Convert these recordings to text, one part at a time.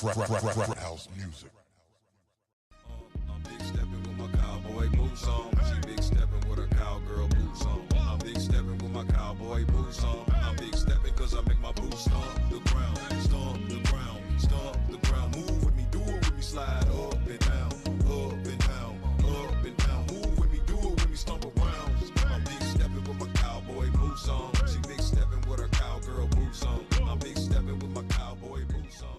House music. I'm big stepping with my cowboy boots on. She big stepping with her cowgirl boots on. I'm big stepping with my cowboy boots on. I'm big stepping cause I make my boots stomp the ground, stomp the ground, stomp the ground. Move with me, do it with me, slide up and down, up and down, up and down. Move with me, do it with me, stomp around. I'm big stepping with my cowboy boots on. She big stepping with her cowgirl boots on. I'm big stepping with my cowboy boots on.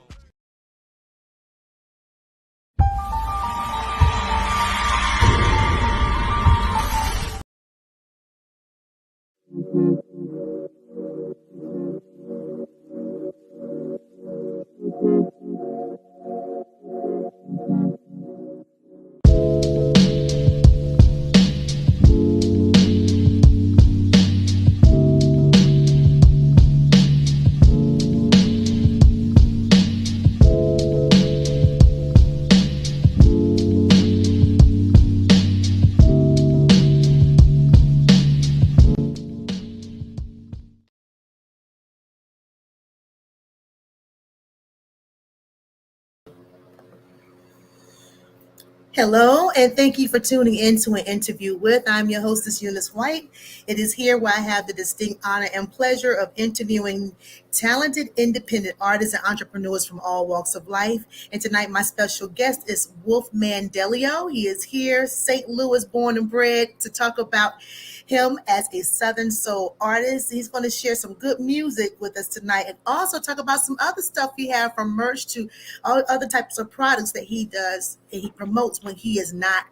Hello, and thank you for tuning in to an interview with. I'm your hostess, Eunice White. It is here where I have the distinct honor and pleasure of interviewing talented independent artists and entrepreneurs from all walks of life. And tonight, my special guest is Wolfman Delliyo. He is here, St. Louis born and bred, to talk about him as a Southern soul artist. He's going to share some good music with us tonight and also talk about some other stuff he has, from merch to all other types of products that he does and he promotes when he is not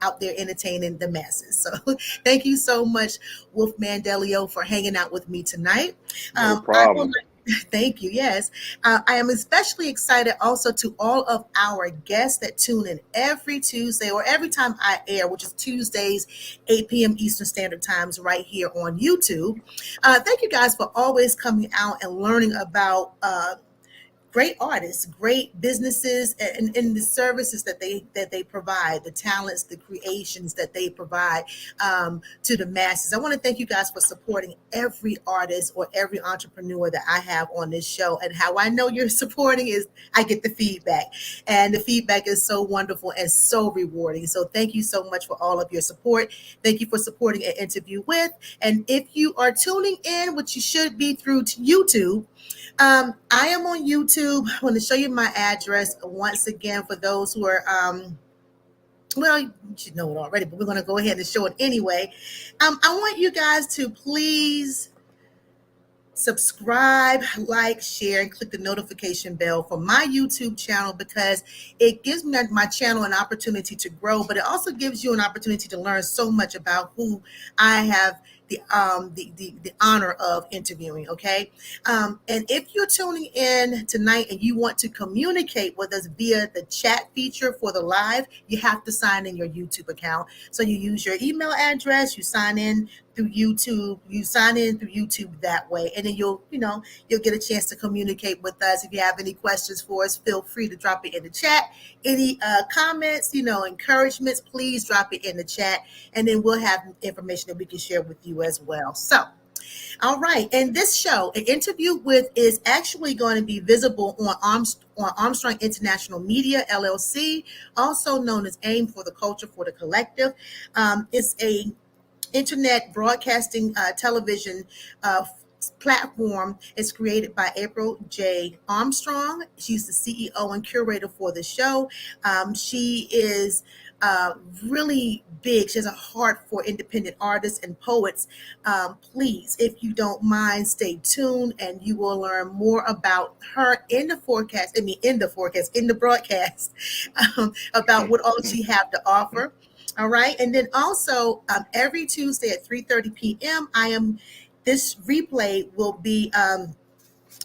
out there entertaining the masses. So thank you so much, Wolfman Delliyo, for hanging out with me tonight. No problem. Thank you. Yes. I am especially excited also to all of our guests that tune in every Tuesday or every time I air, which is Tuesdays, 8 p.m. Eastern Standard Times, right here on YouTube. Thank you guys for always coming out and learning about great artists, great businesses, and the services that they provide, the talents, the creations that they provide to the masses. I want to thank you guys for supporting every artist or every entrepreneur that I have on this show. And how I know you're supporting is I get the feedback, and the feedback is so wonderful and so rewarding. So thank you so much for all of your support. Thank you for supporting an interview with. And if you are tuning in, which you should be through to YouTube, I am on YouTube. I want to show you my address once again for those who are, well, you should know it already, but we're going to go ahead and show it anyway. I want you guys to please subscribe, like, share, and click the notification bell for my YouTube channel, because it gives my channel an opportunity to grow, but it also gives you an opportunity to learn so much about who I have the honor of interviewing. Okay. And if you're tuning in tonight and you want to communicate with us via the chat feature for the live, you have to sign in your YouTube account. So you use your email address, you sign in through YouTube, that way, and then you'll get a chance to communicate with us. If you have any questions for us, feel free to drop it in the chat. Any comments, encouragements, please drop it in the chat, and then we'll have information that we can share with you as well. So, all right, and this show, an interview with, is actually going to be visible on Armstrong International Media, LLC, also known as A.I.M for the Culture for the Collective. It's a internet broadcasting television platform. Is created by April J. Armstrong. She's the CEO and curator for the show. She is really big. She has a heart for independent artists and poets. Please, if you don't mind, stay tuned, and you will learn more about her in the broadcast, about what all she have to offer. All right. And then also every Tuesday at 3:30 p.m., this replay will be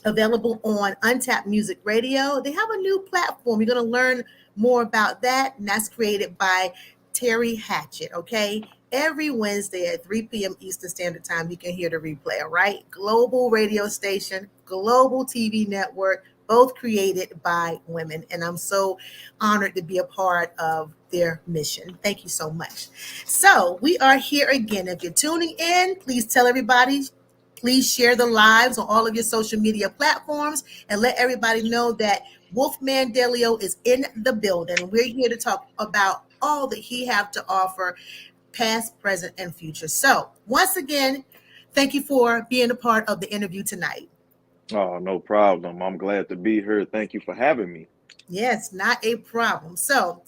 available on Untapped Music Radio. They have a new platform. You're going to learn more about that. And that's created by Terry Hatchett. Okay. Every Wednesday at 3 p.m. Eastern Standard Time, you can hear the replay. All right. Global radio station, global TV network, both created by women. And I'm so honored to be a part of their mission. Thank you so much. So we are here again. If you're tuning in, please tell everybody, Please share the lives on all of your social media platforms and let everybody know that Wolfman Delliyo is in the building. We're here to talk about all that he have to offer, past, present, and future. So once again, thank you for being a part of the interview tonight. Oh, no problem. I'm glad to be here. Thank you for having me. Yes, not a problem. So,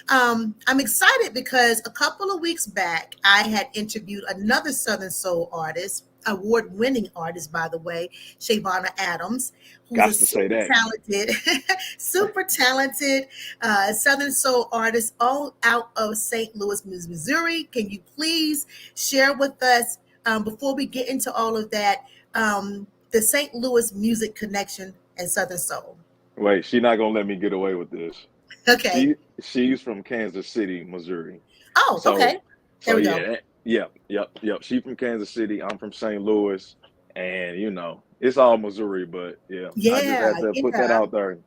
I'm excited because a couple of weeks back, I had interviewed another Southern Soul artist, award-winning artist, by the way, Shavonna Adams, who's a Got to say super that. talented, super talented Southern Soul artist, all out of St. Louis, Missouri. Can you please share with us, before we get into all of that, the St. Louis music connection and Southern Soul? Wait, she not gonna let me get away with this. Okay. She's from Kansas City, Missouri. Oh, So okay. There so we go. yeah, yep. She from Kansas City. I'm from St. Louis, and it's all Missouri. But yeah, I just Yeah, had to put that yeah. out there.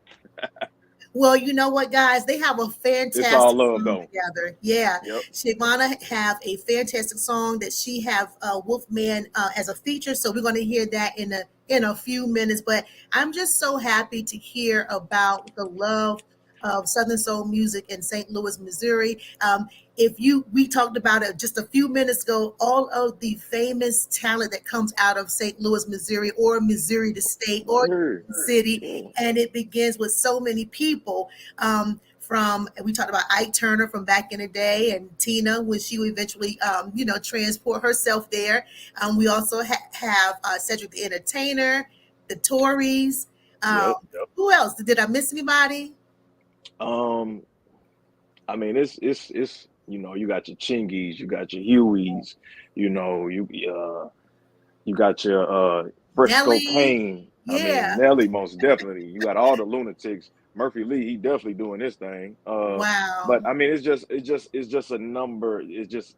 Well, you know what, guys? They have a It's all fantastic love song though. together. Yeah, Yep. Shavonna have a fantastic song that she have Wolfman as a feature. So we're going to hear that in a few minutes. But I'm just so happy to hear about the love of Southern Soul music in St. Louis, Missouri. If you we talked about it just a few minutes ago, all of the famous talent that comes out of St. Louis, Missouri, or Missouri the state, or Word. city, Yeah. and it begins with so many people. From we talked about Ike Turner from back in the day, and Tina when she would eventually, transport herself there. We also have Cedric the Entertainer, the Tories. Um, Yep. Yep. who else? Did I miss anybody? Um, I mean, it's you got your Chingies, you got your Hueys, you know, you got your Fresco Nelly. Kane. I mean, Yeah. Nelly most definitely. You got all the lunatics. Murphy Lee, he definitely doing this thing. But Wow. I mean, it's just a number. It's just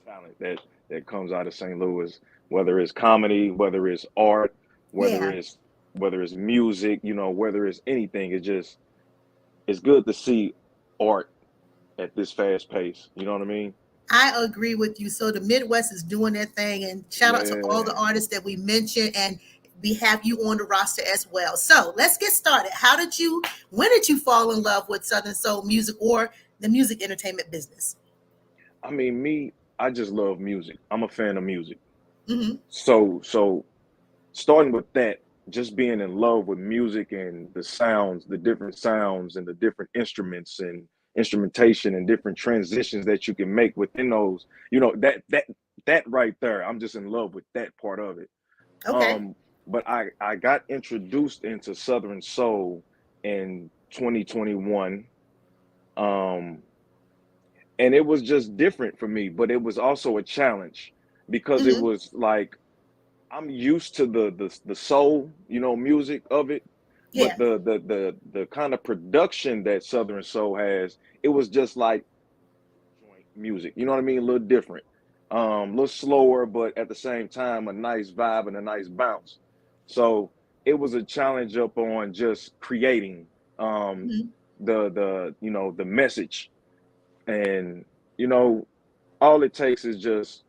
talent that comes out of St. Louis, whether it's comedy, whether it's art, whether Yeah. it's whether it's music, whether it's anything. It's good to see art at this fast pace. You know what I mean? I agree with you. So the Midwest is doing their thing, and shout out to all the Yeah. artists that we mentioned, and we have you on the roster as well. So let's get started. When did you fall in love with Southern Soul music or the music entertainment business? I mean, I just love music. I'm a fan of music. Hmm. So starting with that, just being in love with music and the sounds, the different sounds and the different instruments and instrumentation and different transitions that you can make within those, that right there, I'm just in love with that part of it. Okay. But I got introduced into Southern Soul in 2021. Um, and it was just different for me, but it was also a challenge because it Hmm. was like I'm used to the soul, music of it, but Yeah. the kind of production that Southern Soul has, it was just like joint music. You know what I mean? A little different, a little slower, but at the same time, a nice vibe and a nice bounce. So it was a challenge up on just creating um, Hmm. the message, and you know all it takes is just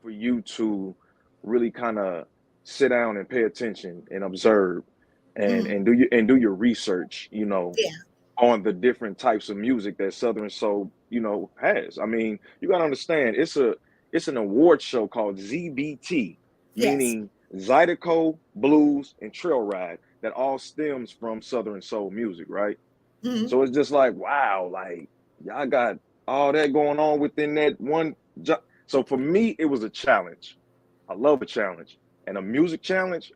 for you to really kind of sit down and pay attention and observe and Hmm. do your research, Yeah. on the different types of music that Southern Soul, has. I mean, you got to understand, it's an award show called ZBT, Yes. meaning Zydeco, Blues, and Trail Ride, that all stems from Southern Soul music, right? Hmm. So it's just like, wow, like y'all got all that going on within that one job. So for me, it was a challenge. I love a challenge. And a music challenge,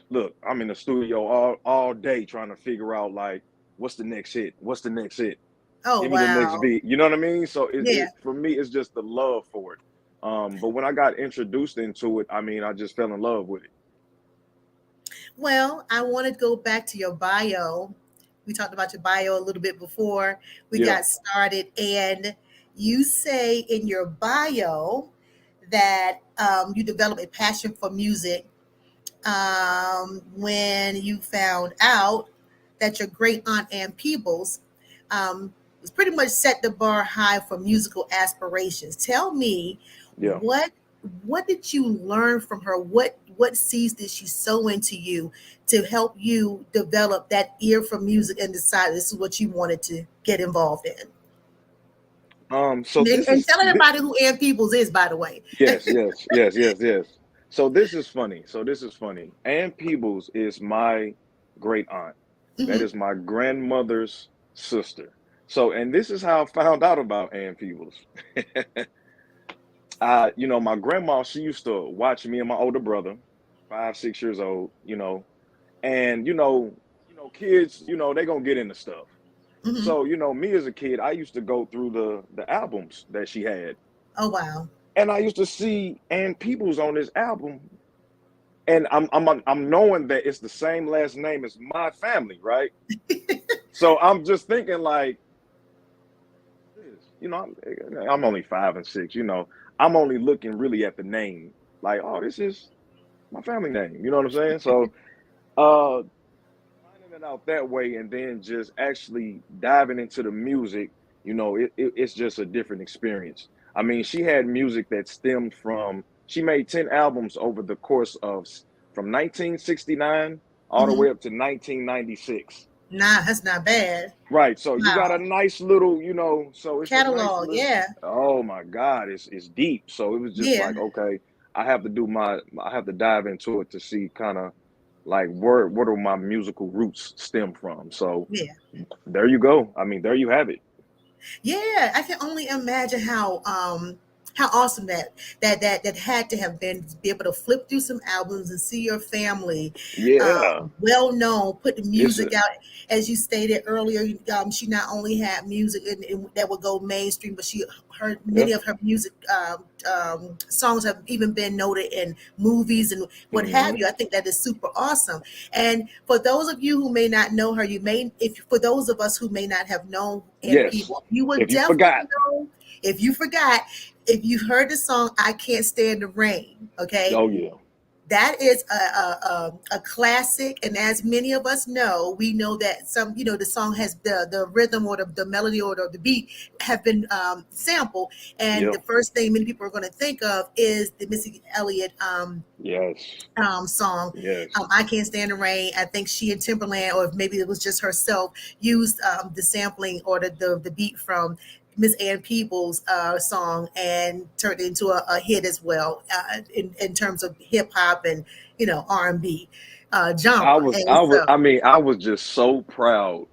look, I'm in the studio all day trying to figure out like what's the next hit? What's the next hit? Oh Give me the next wow. beat. You know what I mean? So Yeah. for me, it's just the love for it. But when I got introduced into it, I mean, I just fell in love with it. Well, I want to go back to your bio. We talked about your bio a little bit before we Yeah, got started, and you say in your bio that you developed a passion for music when you found out that your great aunt Ann Peebles was pretty much set the bar high for musical aspirations. Tell me yeah. what what did you learn from her? What seeds did she sow into you to help you develop that ear for music and decide this is what you wanted to get involved in? So this And is tell everybody who Ann Peebles is, by the way. yes, yes, yes, yes, yes. So this is funny. So this is funny. Ann Peebles is my great aunt. That Hmm. is my grandmother's sister. So, and this is how I found out about Ann Peebles. My grandma, she used to watch me and my older brother, 5, 6 years old, and kids, they gonna get into stuff. Hmm. So, me as a kid, I used to go through the albums that she had. Oh wow. And I used to see Ann Peebles on this album, and I'm knowing that it's the same last name as my family, right? So I'm just thinking like, this, I'm only 5 and 6, I'm only looking really at the name, like, oh, this is my family name. You know what I'm saying? So, uh, finding it out that way, and then just actually diving into the music, it's just a different experience. I mean, she had music that stemmed from, she made 10 albums over the course of from 1969 all the Hmm. way up to 1996. Nah, that's not bad. Right. So you got a Wow. nice little, so it's a nice Catalog, little, yeah. oh my God, it's deep. So it was just Yeah. like, okay, I have to dive into it to see kind of like where do my musical roots stem from. So Yeah. there you go. I mean, there you have it. Yeah, I can only imagine how awesome that had to have been to be able to flip through some albums and see your family Yeah. well known, put the It's music out. As you stated earlier, she not only had music that would go mainstream, but she heard yeah. many of her music songs have even been noted in movies and what have Hmm. you. I think that is super awesome. And for those of you who may not know her, you may, if for those of us who may not have known and Yes. people, you would If you definitely forgot. know if you forgot, if you heard the song "I Can't Stand the Rain." Okay, Oh yeah. that is a classic, and as many of us know, we know that the song has the rhythm or the melody or the beat have been sampled, and Yeah. the first thing many people are going to think of is the Missy Elliott Yes. song. Yes. I Can't Stand the Rain. I think she and Timberland, or maybe it was just herself, used the sampling or the beat from Miss Ann Peebles' song and turned it into a hit as well in terms of hip hop and R&B I genre. was And I was so I mean, I was just so proud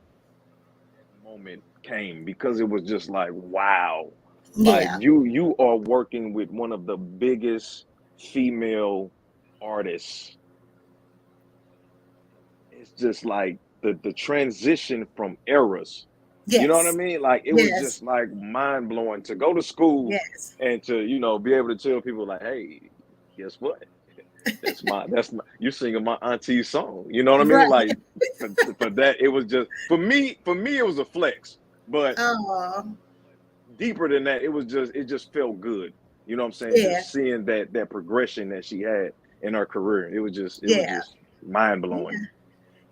that moment came because it was just like, wow. Like yeah, you are working with one of the biggest female artists. It's just like the transition from eras. You know what I yes, mean? Like it was yes, just like mind blowing to go to school yes, and to, be able to tell people like, hey, guess what? That's my you singing my auntie's song. You know what I mean? right. Like for that, it was just for me it was a flex. But Oh, deeper than that, it just felt good. You know what I'm saying? yeah, Just seeing that progression that she had in her career. yeah. It was just mind blowing.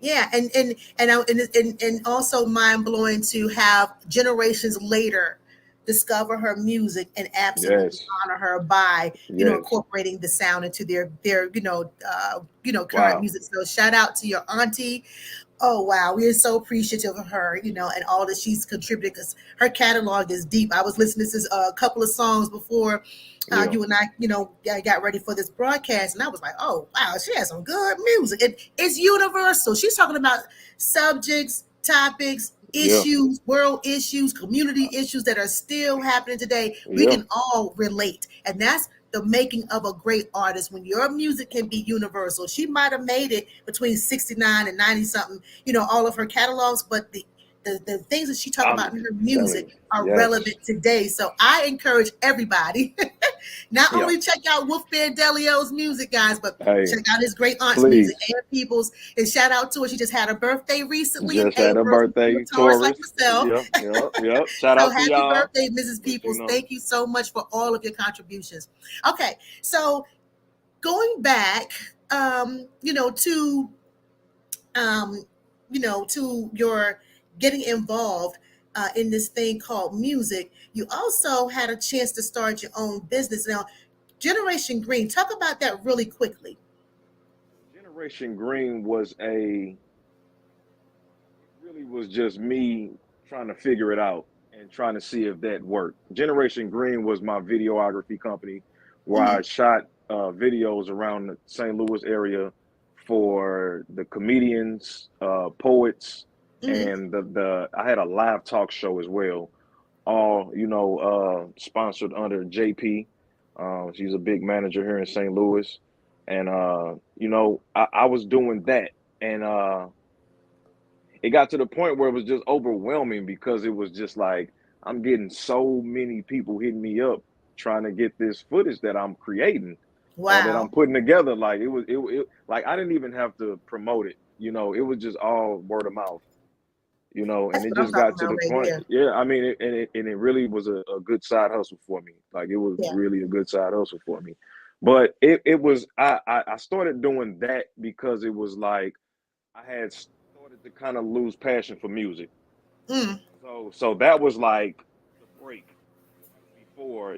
Yeah, and also mind blowing to have generations later discover her music and absolutely Yes. honor her by Yes. incorporating the sound into their current Wow. music. So shout out to your auntie. Oh wow, we are so appreciative of her, and all that she's contributed because her catalog is deep. I was listening to a couple of songs before Yeah. you and I, got ready for this broadcast, and I was like, oh wow, she has some good music. It's universal. She's talking about subjects, topics, Yeah. issues, world issues, community issues that are still happening today. We Yeah. can all relate, and that's the making of a great artist when your music can be universal. She might have made it between 69 and 90 something, all of her catalogs, but the things that she talk I'm about in her telling music you. are Yes. relevant today. So I encourage everybody not Yeah. only check out Wolfman Delliyo's music, guys, but Hey, check out his great aunt's music, please. Ann Peoples. And shout out to her. She just had her birthday recently in Just had a April. She's a birthday, Taurus like Taurus. myself. Yep, yep, yep. Shout So out to happy y'all. birthday, Mrs. But Peoples. Thank you so much for all of your contributions. Okay, so going back, to um, to your getting involved in this thing called music, you also had a chance to start your own business. Now, Generation Green. Talk about that really quickly. Generation Green was it really was just me trying to figure it out and trying to see if that worked. Generation Green was my videography company where Mm-hmm. I shot videos around the St. Louis area for the comedians, poets, Mm-hmm. and the I had a live talk show as well. All sponsored under JP. She's a big manager here in St. Louis, and I was doing that, and it got to the point where it was just overwhelming because it was just like I'm getting so many people hitting me up trying to get this footage that I'm creating or that I'm Wow. putting together. Like it like I didn't even have to promote it. It was just all word of mouth. And That's it what I'm just talking got to the about right point. there. Yeah, I mean, it really was a good side hustle for me. Like it was Yeah. really a good side hustle for me. But it was I started doing that because it was like I had started to kind of lose passion for music. Mm. So that was like the break right before,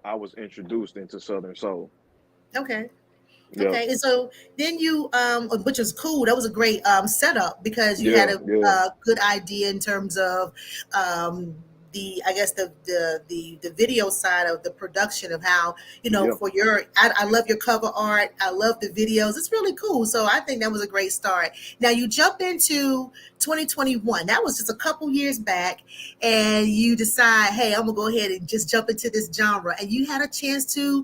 I was introduced into Southern Soul. Okay. Yep. Okay, and so then you, which was cool. That was a great setup because you had Yeah, a, yeah, good idea in terms of um, I guess the video side of the production of how yeah, for your. I love your cover art. I love the videos. It's really cool. So I think that was a great start. Now you jump into 2021. That was just a couple years back, and you decide, hey, I'm gonna go ahead and just jump into this genre. And you had a chance to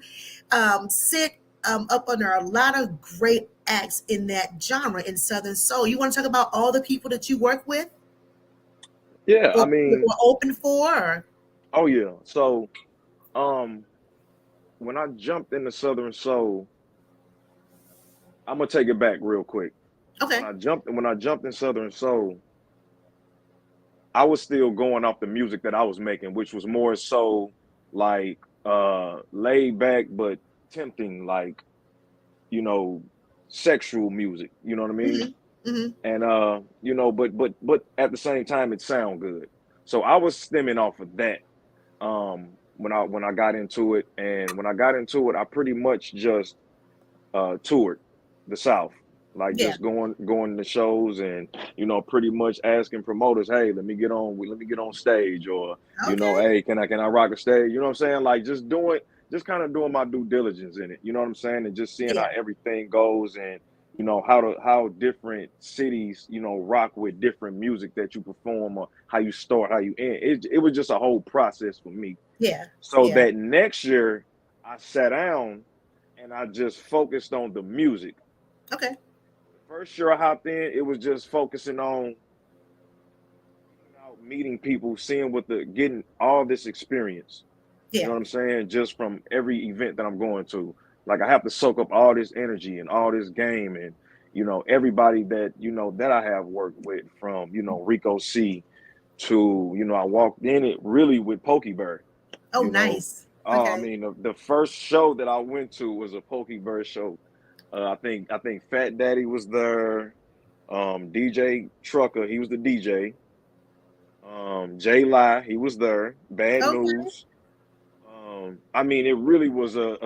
sit up under a lot of great acts in that genre in Southern Soul. You want to talk about all the people that you work with yeah. I or mean, were open for? Or? oh yeah. So, um, when I jumped into Southern Soul, I'm gonna take it back real quick. Okay. When I jumped in Southern Soul, I was still going off the music that I was making, which was more so like laid back but tempting, like, you know, sexual music, you know what I mean? Hmm. Hmm. And but at the same time it sound good. So I was stemming off of that when I got into it. And when I got into it, I pretty much just toured the South, like Yeah. just going to shows and pretty much asking promoters, hey, let me get on stage, or Okay. hey, can I rock a stage? You know what I'm saying? Like just kind of doing my due diligence in it. You know what I'm saying? And just seeing how Yeah. everything goes, and how different cities rock with different music that you perform, or how you start, how you end. It was just a whole process for me. Yeah. So Yeah. that next year, I sat down and I just focused on the music. Okay. The first year I hopped in, it was just focusing on getting out, meeting people, seeing getting all this experience. You know Yeah. what I'm saying? Just from every event that I'm going to. Like I have to soak up all this energy and all this game, and everybody that I have worked with, from Rico C to I walked in it really with Pokey Bird. Oh, You know, nice. I Okay. mean, the first show that I went to was a Pokey Bird show. I think Fat Daddy was there. DJ Trucker, he was the DJ. Jay Lie, he was there. Bad Okay. News. I mean, it really was a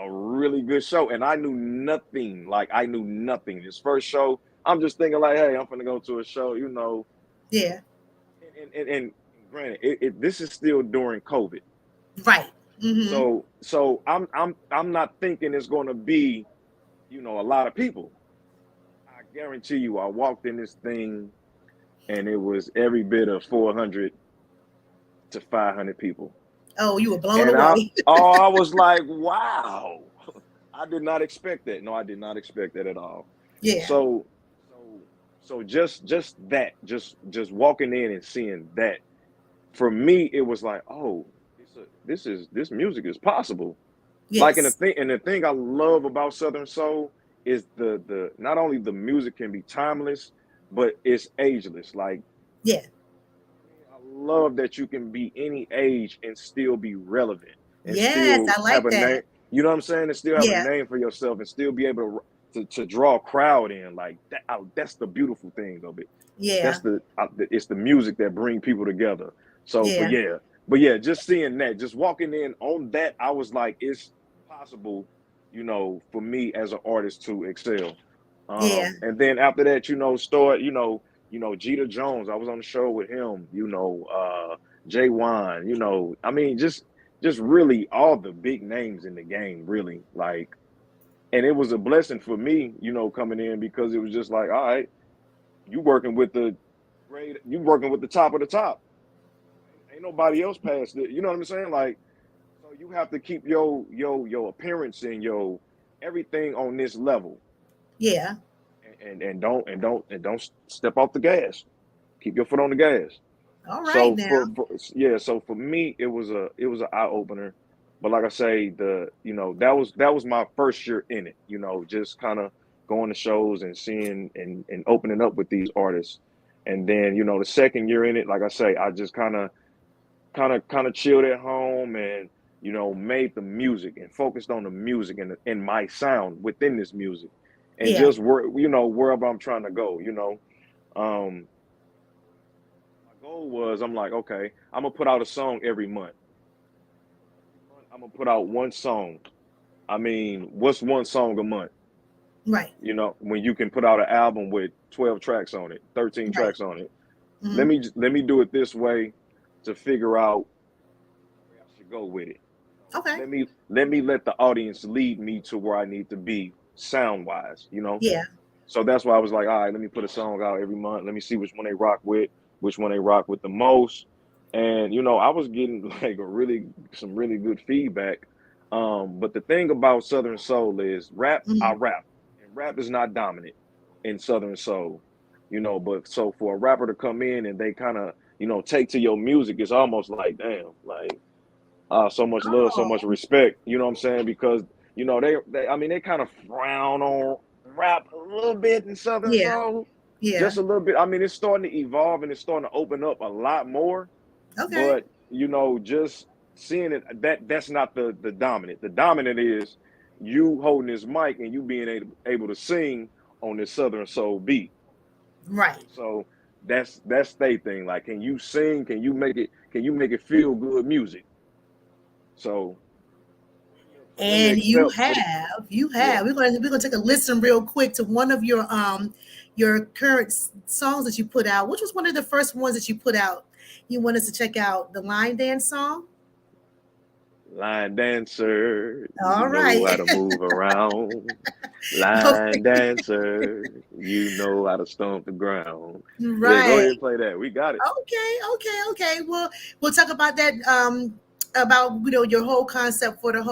really good show, and I knew nothing. Like I knew nothing. This first show, I'm just thinking like, hey, I'm gonna go to a show, Yeah. and granted, this is still during COVID. Right. Mm-hmm. So I'm not thinking it's going to be a lot of people. I guarantee you, I walked in this thing and it was every bit of 400 to 500 people, Oh, you were blown and away. I was like, wow, I did not expect that. No, I did not expect that at all. Yeah. So so so just that, just walking in and seeing that, for me it was like, oh, this music is possible. Like, Yes. and the thing I love about Southern Soul is the not only the music can be timeless, but it's ageless. Like, Yeah. I love that you can be any age and still be relevant and Yes. still I have like a that. name. You know what I'm saying? And still have a Yeah. name for yourself and still be able to draw a crowd in. Like that. That's the beautiful thing of it. Yeah. It's the music that bring people together. So, but Yeah. yeah, but yeah, just seeing that, just walking in on that, I was like, possible, for me as an artist to excel. Yeah. And then after that, start, Jeter Jones. I was on the show with him, Jay Wine, I mean, just really all the big names in the game, really. Like, and it was a blessing for me, coming in, because it was just like, all right, you working with the top of the top. Ain't nobody else past it. You know what I'm saying? Like, so you have to keep your appearance and your everything on this level. Yeah. And don't step off the gas. Keep your foot on the gas. All right So now. so for me, it was an eye opener. But like I say, that was my first year in it. Just kind of going to shows and seeing and opening up with these artists. And then the second year in it, like I say, I just kind of chilled at home and made the music and focused on the music and my sound within this music, and Yeah. just wherever I'm trying to go. My goal was, I'm like, okay, I'm gonna put out a song every month. I'm gonna put out one song. I mean, what's one song a month? Right. When you can put out an album with 12 tracks on it, 13 Right. tracks on it. Mm-hmm. Let me do it this way to figure out where I should go with it. Okay. Let the audience lead me to where I need to be sound wise. Yeah. So that's why I was like, all right, let me put a song out every month. Let me see which one they rock with, which one they rock with the most. And I was getting like some really good feedback. But the thing about Southern Soul is rap, I Mm-hmm. rap. And rap is not dominant in Southern Soul. But so for a rapper to come in and they kind of, take to your music, it's almost like, damn, like so much love, so much Oh. respect. You know what I'm saying? Because they I mean, they kind of frown on rap a little bit in Southern Yeah. Soul, Yeah. just a little bit. I mean, it's starting to evolve and it's starting to open up a lot more. Okay. But just seeing it, that's not the dominant. The dominant is you holding this mic and you being able to sing on this Southern Soul beat. Right. So that's their thing. Like, can you sing? Can you make it? Can you make it feel good music? So for them to And you accept, have, yeah, we're gonna take a listen real quick to one of your current songs that you put out. Which was one of the first ones that you put out? You want us to check out the line dance song? line dancer, you All know right. how to move around. Line Okay. dancer, you know how to stomp the ground. Yeah, go ahead Right. and play that. We got it. Okay. Well, we'll talk about that. About your whole concept for the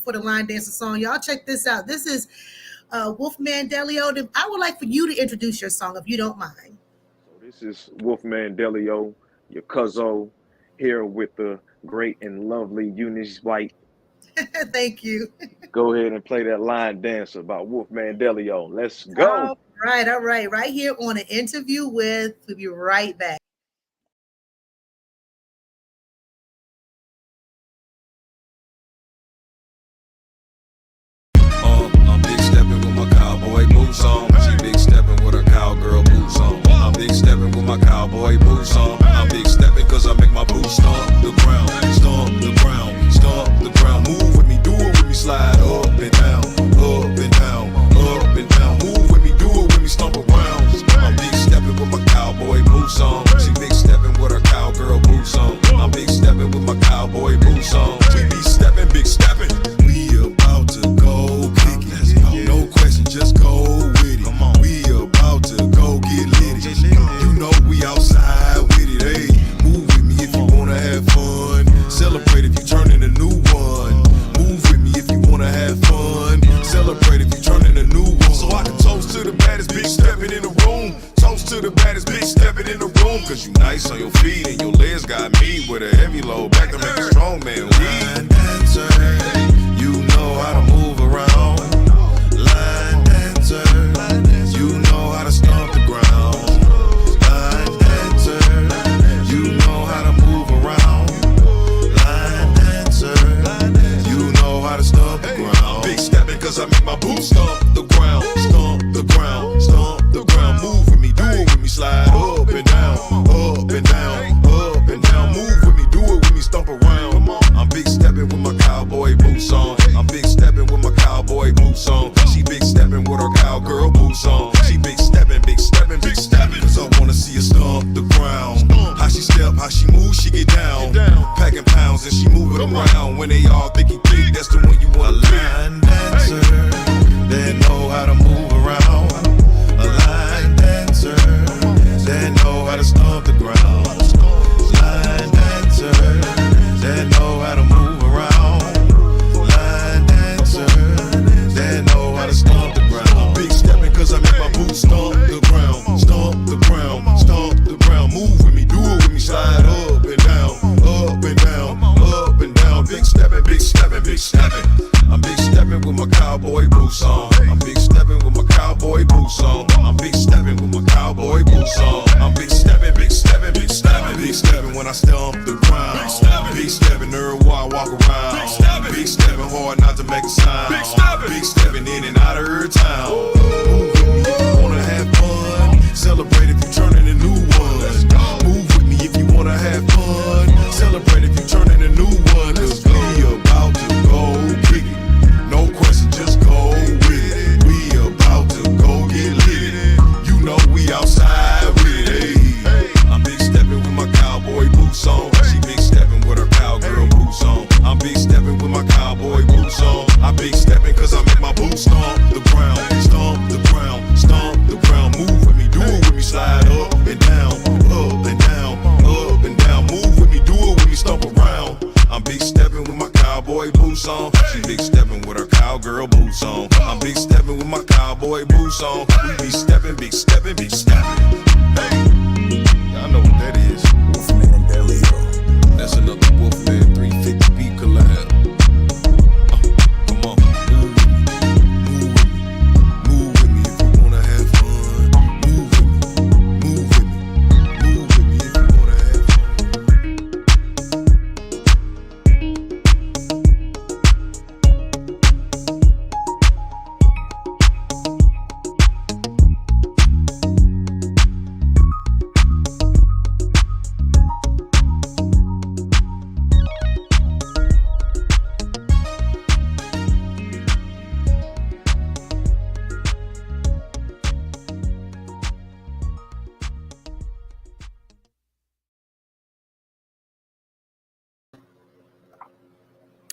for the line dancer song. Y'all check this out. This is Wolfman Delliyo. I would like for you to introduce your song if you don't mind. So this is Wolfman Delliyo, your cuzzo, here with the great and lovely Eunice White. Thank you. Go ahead and play that line dancer by Wolfman Delliyo. Let's go. All right. Right here on an interview with. We'll be right back. I'm big stepping with my cowboy boots on. She big stepping with her cowgirl boots on. I'm big stepping with my cowboy boots on. I'm big stepping cause I make my boots stomp the ground, stomp the ground, stomp the ground. Move with me, do it with me, slide up and down, up and down, up and down. Move with me, do it with me, stomp around. I'm big stepping with my cowboy boots on. She big stepping with her cowgirl boots on. I'm big stepping with my cowboy boots on. We be stepping, big stepping. We about to go kick it. No question, just go with it. We about to go get lit. You know we outside with it. Hey, move with me if you wanna have fun. Celebrate if you turning a new one. Move with me if you wanna have fun. Celebrate if you turning a new one. So I can toast to the baddest bitch stepping in the room. Toast to the baddest bitch stepping in the room. Cause you nice on your feet and your legs got me with a heavy load back to make a strong man weak. Dancer, you know how to move around. Line dancer, you know how to stomp the ground. Line dancer, you know how to move around. Line dancer, you know how to stomp the ground. Big stepping cause I make my boots stomp the ground. Stomp the ground, stomp the ground. Move with me, do it with me, slide up and down, up and down, up and down. Move with me, do it with me, boots on. She big steppin', big steppin', big steppin'. Cause I wanna see her stomp the ground. How she step, how she move, she get down. Packing pounds and she move it around. When they all think he big, that's the one you want. A line dancer, they know how to move around. A line dancer, they know how to stomp the ground. Line dancer, they know how to move around. Line dancer, they know how to stomp the ground. Big stepping cause I make my boots stomp the ground. Stomp the ground, stomp the ground. Move with me, do it with me, slide up and down, up and down, up and down. Big stepping, big stepping, big stepping. I'm big stepping with my cowboy boots on. I'm big stepping with my cowboy boots on. I'm big stepping with my cowboy boots on. I'm big stepping, big stepping, big stepping, big stepping when I stomp the ground. Big stepping everywhere I walk around. Big stepping hard not to make a sound. Big stepping in and out of her town. Move with me if you wanna have fun. Celebrate if you turning a new one. Move with me if you wanna have fun. Celebrate if you turning a new one. Cause we about to go kick it. No question, just go with it. We about to go get lit. You know we outside with it. Hey. I'm big stepping with my cowboy boots on. She big stepping with her cowgirl boots on. I'm big stepping with my cowboy boots on. I big stepping cause I make my boots stomp the ground. Stomp the ground, stomp the ground. Move with me, do it with me, slide up and down, up and down, up and down. Move with me, do it with me, stomp around. I'm big stepping with my cowboy boots on. She big stepping with her cowgirl boots on. I'm big stepping with my cowboy boots on. We be stepping, big stepping, big stepping. Hey, y'all know what that is. Wolfman Delliyo. That's another Wolfman 350 beat collab. Come on, move with me, move with me, move with me if you wanna have fun. Move with me, move with me, move with me if you wanna have fun.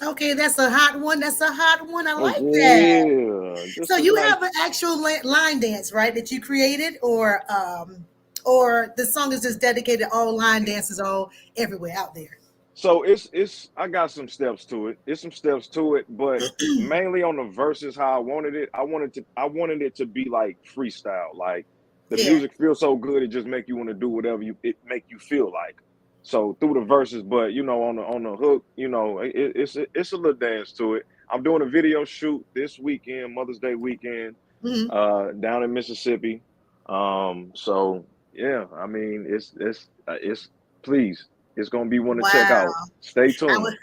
Okay, that's a hot one. That's a hot one. I Oh like that. yeah, So just a you nice. have an actual line dance, right? That you created, or the song is just dedicated all line dances all everywhere out there. So it's I got some steps to it. It's some steps to it, but mainly on the verses how I wanted it. I wanted it to be like freestyle. Like the Yeah. music feels so good, it just make you want to do whatever it make you feel like. So through the verses, but on the hook, it's a little dance to it. I'm doing a video shoot this weekend, Mother's Day weekend, Hmm. down in Mississippi. So yeah, I mean it's please, it's gonna be one to check Wow. out. Stay I tuned. was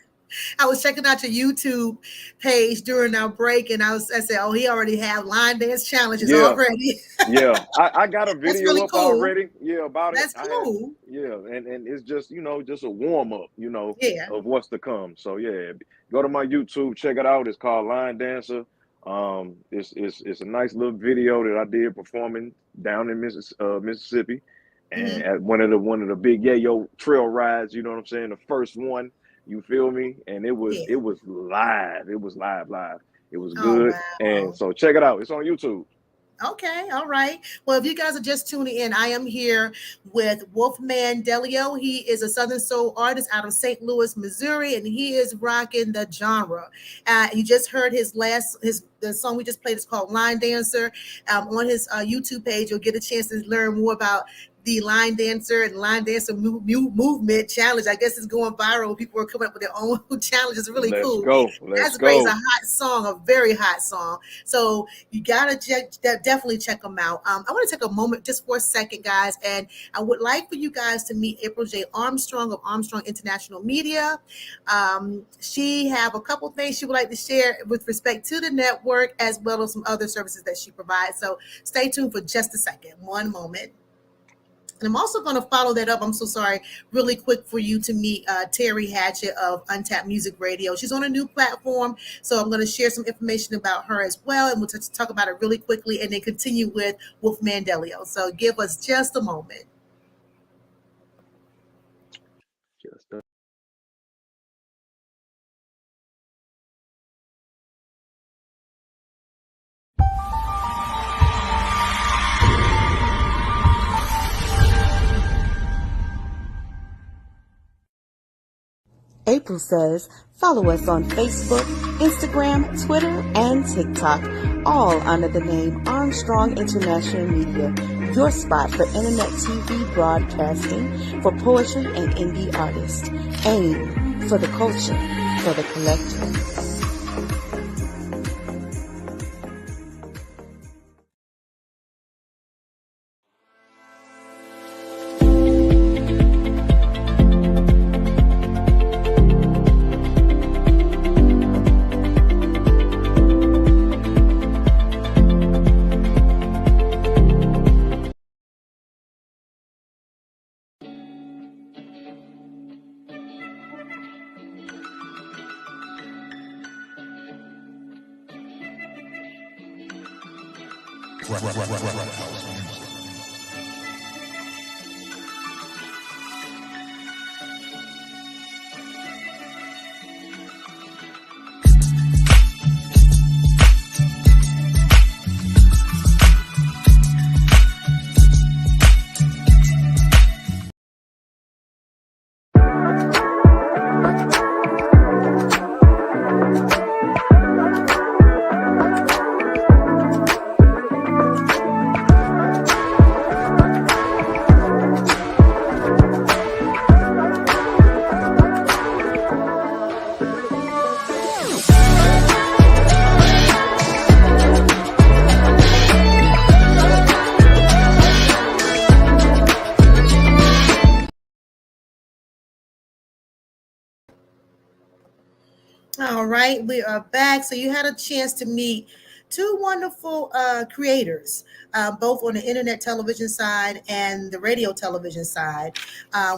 I was checking out your YouTube page during our break, and I said, oh, he already have line dance challenges Yeah, already. yeah. I got a That's video really up cool. already. Yeah, about it. That's I had cool. yeah, and it's just just a warm up, Yeah. of what's to come. So yeah, go to my YouTube, check it out. It's called Line Dancer. It's a nice little video that I did performing down in Mississippi, and Hmm. at one of the big yayo trail rides. You know what I'm saying? The first one. You feel me? And it was Yeah. it was live. It was live, live. It was Oh good. And wow. so check it out. It's on YouTube. Okay, all right. Well, if you guys are just tuning in, I am here with Wolfman Delliyo. He is a Southern Soul artist out of St. Louis, Missouri, and he is rocking the genre. You just heard his the song we just played is called Line Dancer. On his YouTube page, you'll get a chance to learn more about the line dancer and line dancer movement challenge. I guess it's going viral. People are coming up with their own challenges. Really Let's cool. go. Let's That's great. It's a go. hot song, a very hot song. So you gotta definitely check them out. I want to take a moment just for a second, guys, and I would like for you guys to meet April J. Armstrong of Armstrong International Media. She have a couple things she would like to share with respect to the network, as well as some other services that she provides. So stay tuned for just a second. One moment. And I'm also going to follow that up. I'm so sorry, really quick for you to meet Terry Hatchett of Untapped Music Radio. She's on a new platform, so I'm going to share some information about her as well, and we'll talk about it really quickly, and then continue with Wolfman Delliyo. So give us just a moment. Just April says, follow us on Facebook, Instagram, Twitter, and TikTok, all under the name Armstrong International Media, your spot for internet TV broadcasting for poetry and indie artists. AIM, for the culture, for the collective. All right, we are back. So you had a chance to meet two wonderful creators, both on the internet television side and the radio television side.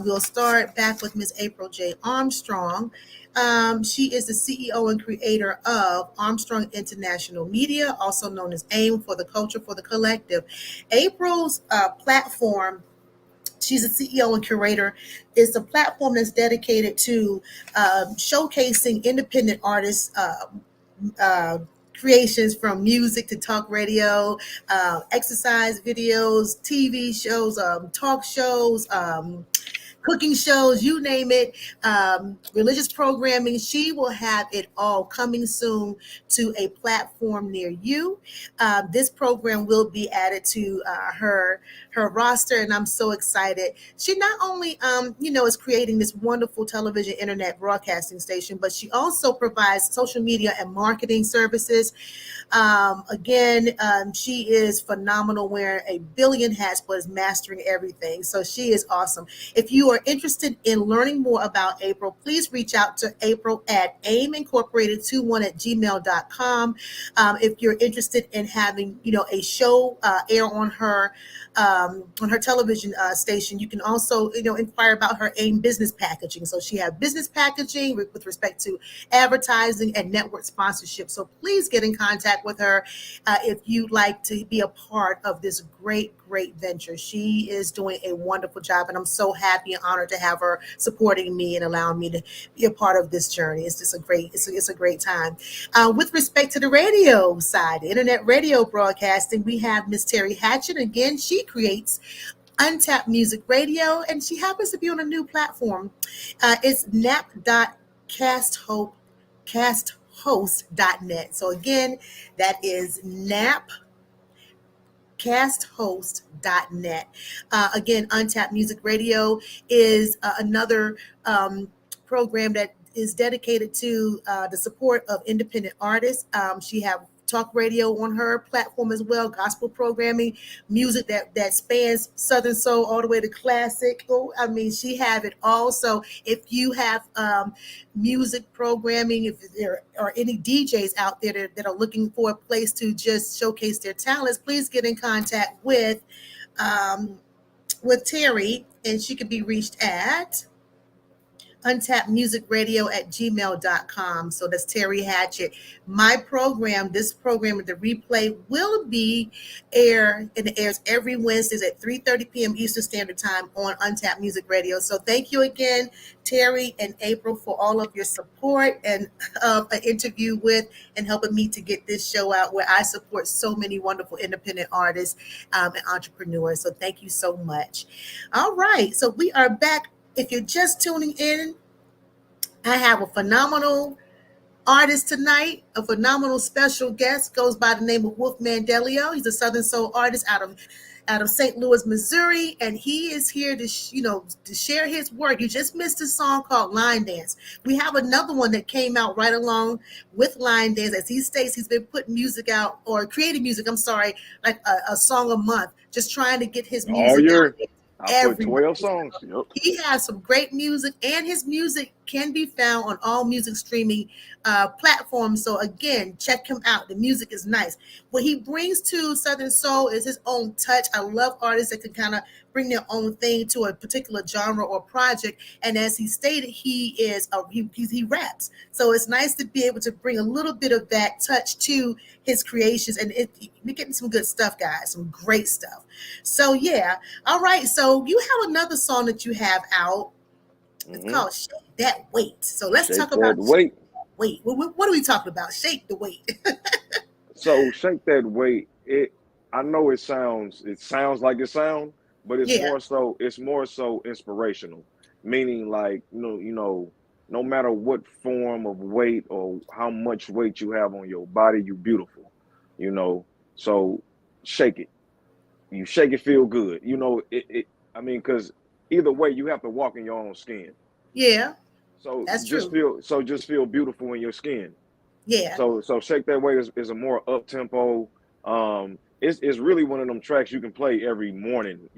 We'll start back with Miss April J. Armstrong. She is the CEO and creator of Armstrong International Media, also known as AIM, for the culture, for the collective. April's platform, she's a CEO and curator, is a platform that's dedicated to showcasing independent artists, creations from music to talk radio, exercise videos, TV shows, talk shows, cooking shows, you name it, religious programming. She will have it all coming soon to a platform near you. This program will be added to her roster, and I'm so excited. She not only, is creating this wonderful television internet broadcasting station, but she also provides social media and marketing services. She is phenomenal, wearing a billion hats, but is mastering everything. So she is awesome. If you are interested in learning more about April, please reach out to April at aimincorporated21@gmail.com. If you're interested in having, a show air on her television station, you can also, inquire about her AIM business packaging. So she has business packaging with respect to advertising and network sponsorship. So please get in contact with her if you'd like to be a part of this great venture. She is doing a wonderful job, and I'm so happy and honored to have her supporting me and allowing me to be a part of this journey. It's just it's a great time. With respect to the radio side, the internet radio broadcasting, we have Miss Terry Hatchett. Again, she creates Untapped Music Radio, and she happens to be on a new platform. It's nap.casthost.net. So again, that is napcasthost.net. Again, Untapped Music Radio is another program that is dedicated to the support of independent artists. She have talk radio on her platform as well, gospel programming, music that spans Southern soul all the way to classic. She have it all. So if you have music programming, if there are any DJs out there that are looking for a place to just showcase their talents, please get in contact with with Terry, and she can be reached at untappedmusicradio@gmail.com. So that's Terry Hatchett. My program, this program, the replay will be and it airs every Wednesdays at 3:30 p.m. Eastern Standard Time on Untapped Music Radio. So thank you again, Terry and April, for all of your support and an interview with and helping me to get this show out where I support so many wonderful independent artists and entrepreneurs. So thank you so much. All right. So we are back. If you're just tuning in, I have a phenomenal artist tonight, a phenomenal special guest, goes by the name of Wolfman Delliyo. He's a Southern Soul artist out of St. Louis, Missouri, and he is here to share his work. You just missed a song called Line Dance. We have another one that came out right along with Line Dance. As he states, he's been putting music out, or creating music, like a song a month, just trying to get his music all year. out there. I put 12 songs. Yep. He has some great music, and his music can be found on all music streaming platforms. So again, check him out. The music is nice. What he brings to Southern Soul is his own touch. I love artists that can kind of bring their own thing to a particular genre or project. And as he stated, he raps. So it's nice to be able to bring a little bit of that touch to his creations. And we're getting some good stuff, guys, some great stuff. So yeah. All right. So you have another song that you have out. It's called Shake That Weight. So let's talk about weight. Wait, what are we talking about? Shake the weight. So Shake That Weight. I know it sounds like it sounds, but it's more so inspirational. Meaning, like, no matter what form of weight or how much weight you have on your body, you beautiful. So shake it. You shake it, feel good. Because either way, you have to walk in your own skin. Yeah. So that's just true. just feel beautiful in your skin. Yeah. So Shake That Weight is a more up tempo. It's really one of them tracks you can play every morning,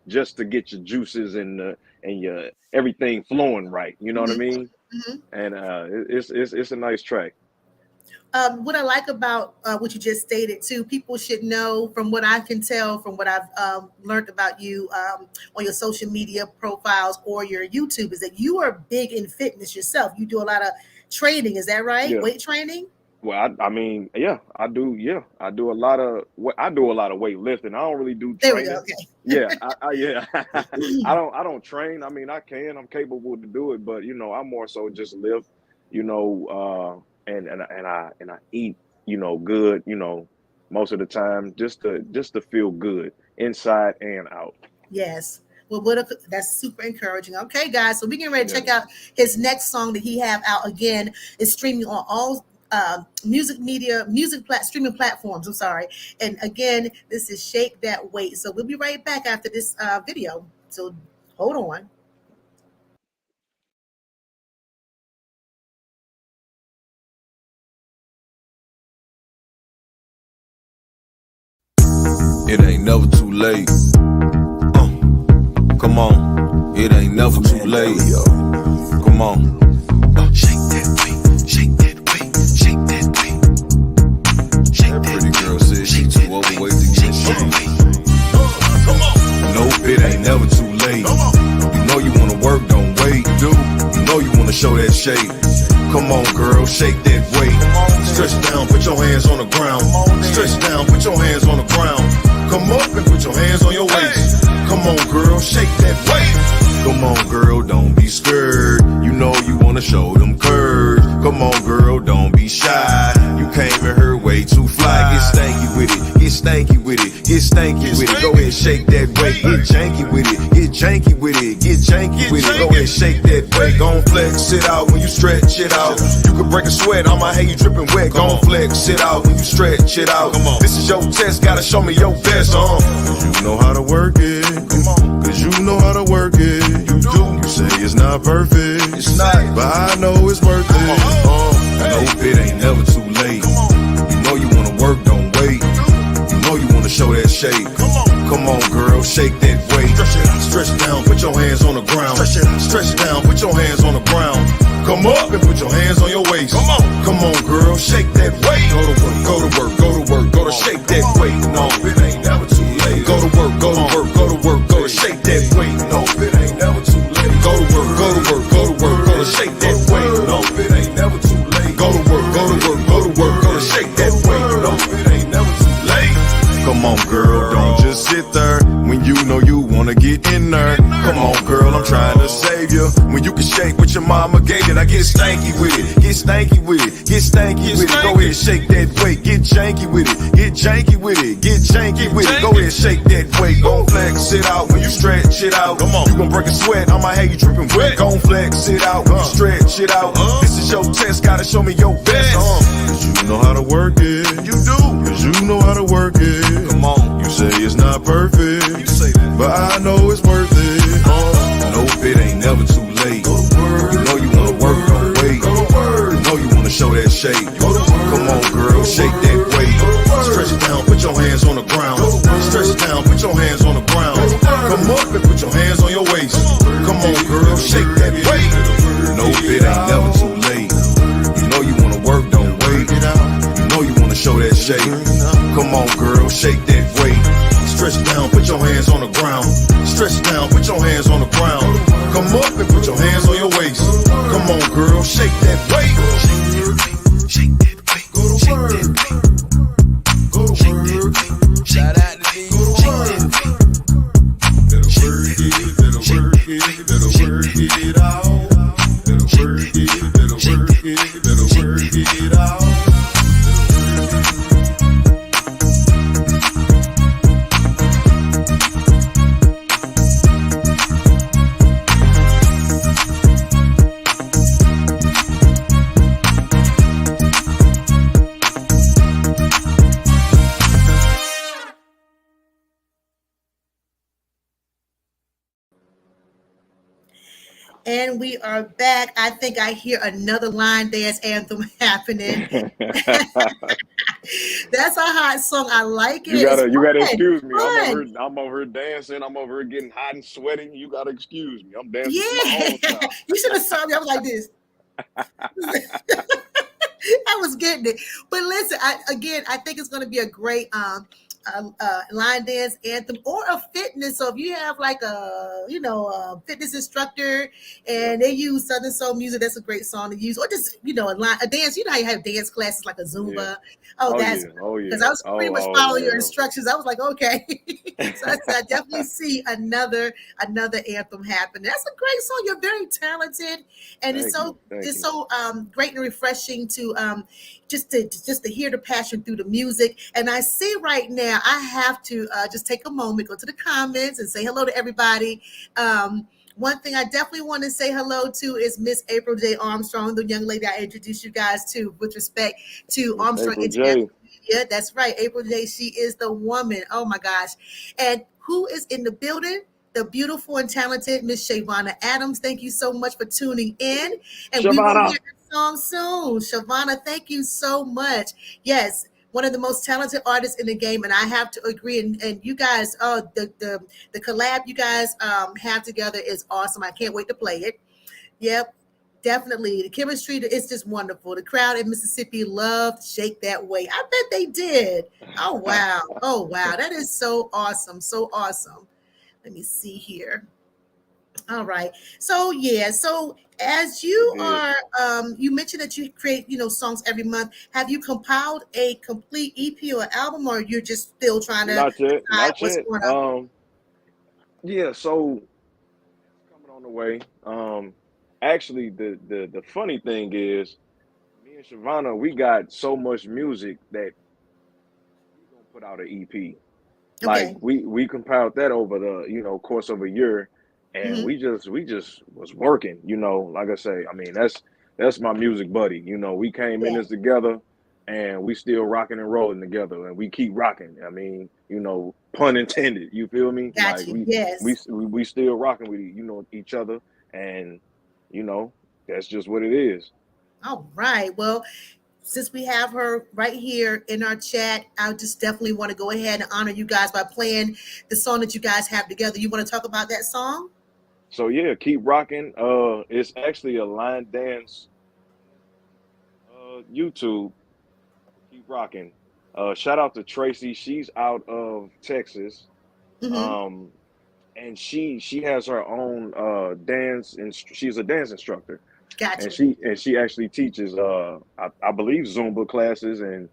just to get your juices and your everything flowing right. You know what I mean? Mm-hmm. And it's a nice track. What I like about what you just stated too, people should know, from what I can tell, from what I've learned about you on your social media profiles or your YouTube, is that you are big in fitness yourself. You do a lot of training. Is that right? Yeah. Weight training? Well, I mean, yeah, I do. Yeah, I do a lot of weightlifting. I don't really do training. There we go. Okay. Yeah, I don't train. I mean, I'm capable to do it, but I more so just lift. And I eat, good, most of the time, just to feel good inside and out. Yes. Well, that's super encouraging. Okay, guys, so we can ready to check out his next song that he have out. Again, it's streaming on all streaming platforms. I'm sorry. And again, this is Shake That Weight. So we'll be right back after this video. So hold on. It ain't never too late. Come on. It ain't never too late. Come on. Shake that weight. Shake that weight. Shake that weight. That pretty girl said she too overweight to get shanked. Come on. Nope, it ain't never too late. You know you wanna work, don't wait, dude. You know you wanna show that shape. Come on, girl, shake that weight. Stretch down, put your hands on the ground. Stretch down, put your hands on the ground. Come up and put your hands on your waist. Come on, girl, shake that weight. Come on, girl, don't be scared. You know you wanna show them curves. Come on, girl, don't be shy. You came in her way too fly. Get stanky with it, get stanky with it, get stanky with it. Go ahead, shake that weight. Get janky with it, get janky with it, get janky with it. Go ahead, shake that weight. Gon' flex it out when you stretch it out. You can break a sweat, I might have you dripping wet. Gon' flex it out when you stretch it out. Come on. This is your test, gotta show me your best, Cause you know how to work it. Come on. Cause you know how to work it. You do. You say it's not perfect. It's not. But I know it's worth it. Nope, it ain't never too late. You know you wanna work, don't wait. You know you wanna show that shape. Come on, girl, shake that weight. Stretch down, put your hands on the ground. Stretch down, put your hands on the ground. Come up and put your hands on your waist. Come on, girl, shake that weight. Go to work, go to work, go to work, go to shake that weight. No, it ain't never too late. Go to work, go to work, go to work, go to shake sit there when you know you wanna get in there. Come on, girl, I'm trying to save you. When you can shake what your mama gave you, I get stanky with it, get stanky with it, get stanky with it. Go ahead, shake that weight, get janky with it, get janky with it, get janky with it. Go ahead, shake that weight, gon' flex it out when you stretch it out. Come on, you gon' break a sweat, I might have you dripping wet. Gon' flex it out when you stretch it out. This is your test, gotta show me your best. Cause you know how to work it, you do. Cause you know how to work it. Come on, you say it's not perfect, you say that, but I know it's worth it. Nope, it ain't never too late. You know you wanna work, don't wait. You know you wanna show that shape. Come on, girl, shake that weight. Stretch it down, put your hands on the ground. Stretch it down, put your hands on the ground. Come up and put your hands on your waist. Come on, girl, shake that weight. Nope, it ain't never too late. You know you wanna work, don't wait. You know you wanna show that shape. Come on, girl, shake that weight. Stretch it down, put your hands on the ground. Stretch it down, put your hands on the ground. Come up and put your hands on your waist. Come on, girl, shake that weight. Shake that weight. Go to work. Go to work. Shout out to me. Shake that weight. Better work it, better work it, better work it out. Better work it, better work it, better work it out. And we are back. I think I hear another line dance anthem happening. That's a hot song. I like it. You gotta It's excuse me. fun. I'm over here dancing. I'm over here getting hot and sweaty. You gotta excuse me. I'm dancing to my Yeah. own style. You should have saw me. I was like this. I was getting it. But listen, I think it's going to be a great line dance anthem or a fitness. So if you have like a fitness instructor and they use Southern Soul music, that's a great song to use. Or just a dance. You know how you have dance classes like a Zumba. Yeah. Oh, that's yeah. Oh yeah. because I was pretty much following your instructions. I was like, okay. So I definitely see another anthem happen. That's a great song. You're very talented, and it's so great and refreshing to just to hear the passion through the music. And I see right now, I have to just take a moment, go to the comments, and say hello to everybody. One thing I definitely want to say hello to is Miss April J. Armstrong, the young lady I introduced you guys to with respect to Armstrong International Media. That's right, April J. She is the woman. Oh my gosh. And who is in the building? The beautiful and talented Miss Shavonna Adams. Thank you so much for tuning in. And we will hear that song soon. Shavonna, thank you so much. Yes, one of the most talented artists in the game, and I have to agree. And you guys, the collab you guys have together is awesome. I can't wait to play it. Yep, definitely. The chemistry is just wonderful. The crowd in Mississippi loved Shake That Way. I bet they did. Oh, wow. Oh, wow. That is so awesome. So awesome. Let me see here. All right. So yeah. So as you are, you mentioned that you create, songs every month. Have you compiled a complete EP or album, or you're just still trying to Not yet. Not what's yet. going on? Yeah. So it's coming on the way. Actually, the funny thing is, me and Shavonna, we got so much music that we're gonna put out an EP. Like Okay. we compiled that over the course of a year, and Hmm. we just was working. Like I say, I mean that's my music buddy. We came in Yeah. this together, and we still rocking and rolling together, and we keep rocking. I mean, pun intended. You feel me? Got Like you. Yes. we still rocking with each other, and that's just what it is. All right. Well, since we have her right here in our chat, I just definitely want to go ahead and honor you guys by playing the song that you guys have together. You want to talk about that song? So yeah, keep rocking. It's actually a line dance YouTube. Keep rocking. Shout out to Tracy. She's out of Texas. Mm-hmm. Um, and she has her own dance, and she's a dance instructor, Got and you. she actually teaches I believe Zumba classes and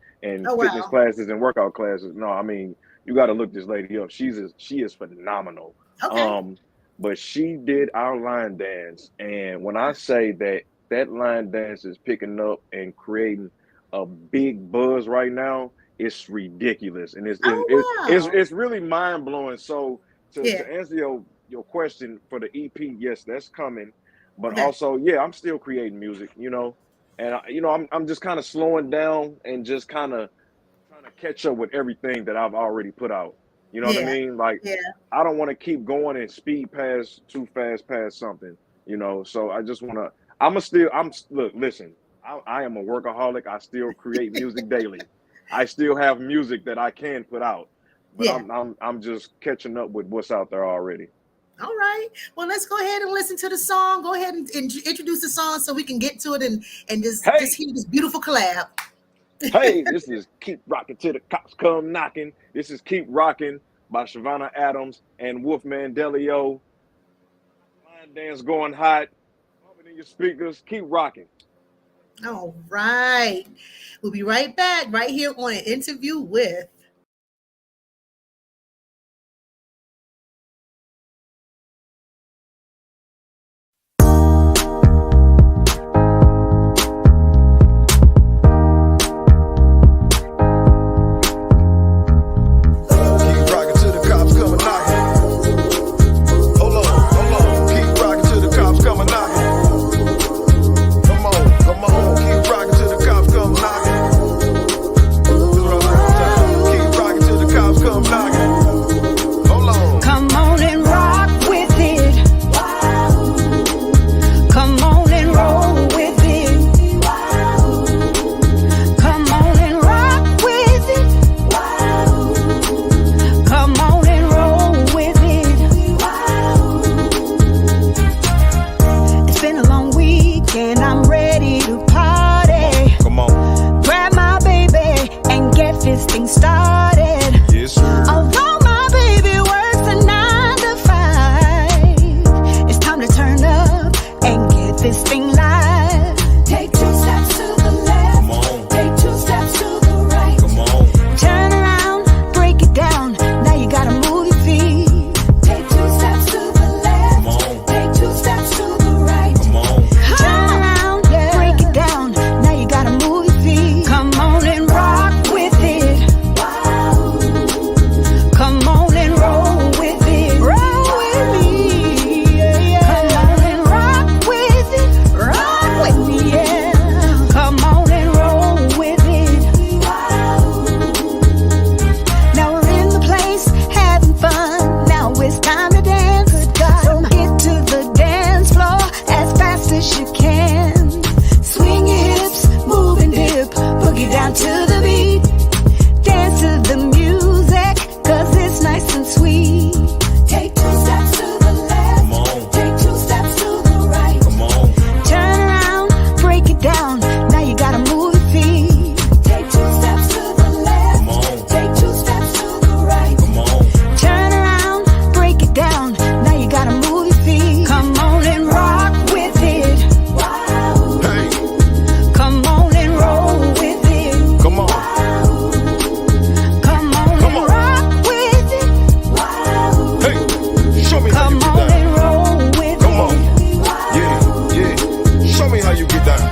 Oh fitness wow. classes and workout classes. No, I mean You got to look this lady up. She is phenomenal. Okay. Um, but she did our line dance, and when I say that that line dance is picking up and creating a big buzz right now, it's ridiculous, and Oh wow. it's really mind blowing. So Yeah. to answer your question for the EP, yes, that's coming, but Okay. also yeah, I'm still creating music, you know, and I'm just kind of slowing down and just kind of trying to catch up with everything that I've already put out. You know what I Yeah. mean? Like Yeah. I don't want to keep going and speed past too fast past something, you know. So I just want to. Look. Listen. I am a workaholic. I still create music daily. I still have music that I can put out, but Yeah. I'm just catching up with what's out there already. All right. Well, let's go ahead and listen to the song. Go ahead and introduce the song so we can get to it and just Hey, hear this beautiful collab. hey, this is Keep Rocking Till the Cops Come Knocking. This is Keep Rocking by Shavana Adams and Wolfman Delliyo. Line dance going hot. Bumping in your speakers. Keep rocking. All right. We'll be right back right here on an interview with. Keep rocking till the cops come and knocking. Hold on. Keep rocking till the cops come and knocking. Come on. Keep rocking till the cops come knocking. This is what I like all the time. Keep rocking till the cops come knocking. Hold on. Come on and rock with it. Come on and roll with it. Come on and rock with it. Come on and roll with it. It's been a long week and I'm ready to party. Come on. Grab my baby and get this thing started. Yes, sir. Although my baby works a 9 to 5, it's time to turn up and get this thing live. Take 2 steps to the left. Come on. Take 2 steps to the right. Come on. Turn around, break it down. Now you gotta move your feet. Take 2 steps to the left. Come on. Take 2 steps to the right. Come on. Turn around, break it down. Now you gotta move your feet. Come on and rock with it. Come on and roll with it. Roll with me. Come on and rock with it. Rock with me, yeah. Come on and roll with it. Now we're in the place having fun. Now it's time to dance. So get to the dance floor as fast as you can. Swing your hips, move and dip. Boogie down to the beat. Dance to the music, 'cause it's nice and sweet. Take 2 steps to the left. Come on. Take 2 steps to the right. Come on. Turn around, break it down. Now you gotta move your feet. Take 2 steps to the left. Come on. Take 2 steps to the right. Come on. Turn around, break it down. Now you gotta move your feet. Come on and rock with it. Hey, Come on and roll with it. come on. Come on Come and on. rock with it. Hey, show me how you Come get on down. and roll with Come on. it. Yeah. Show me how you get down.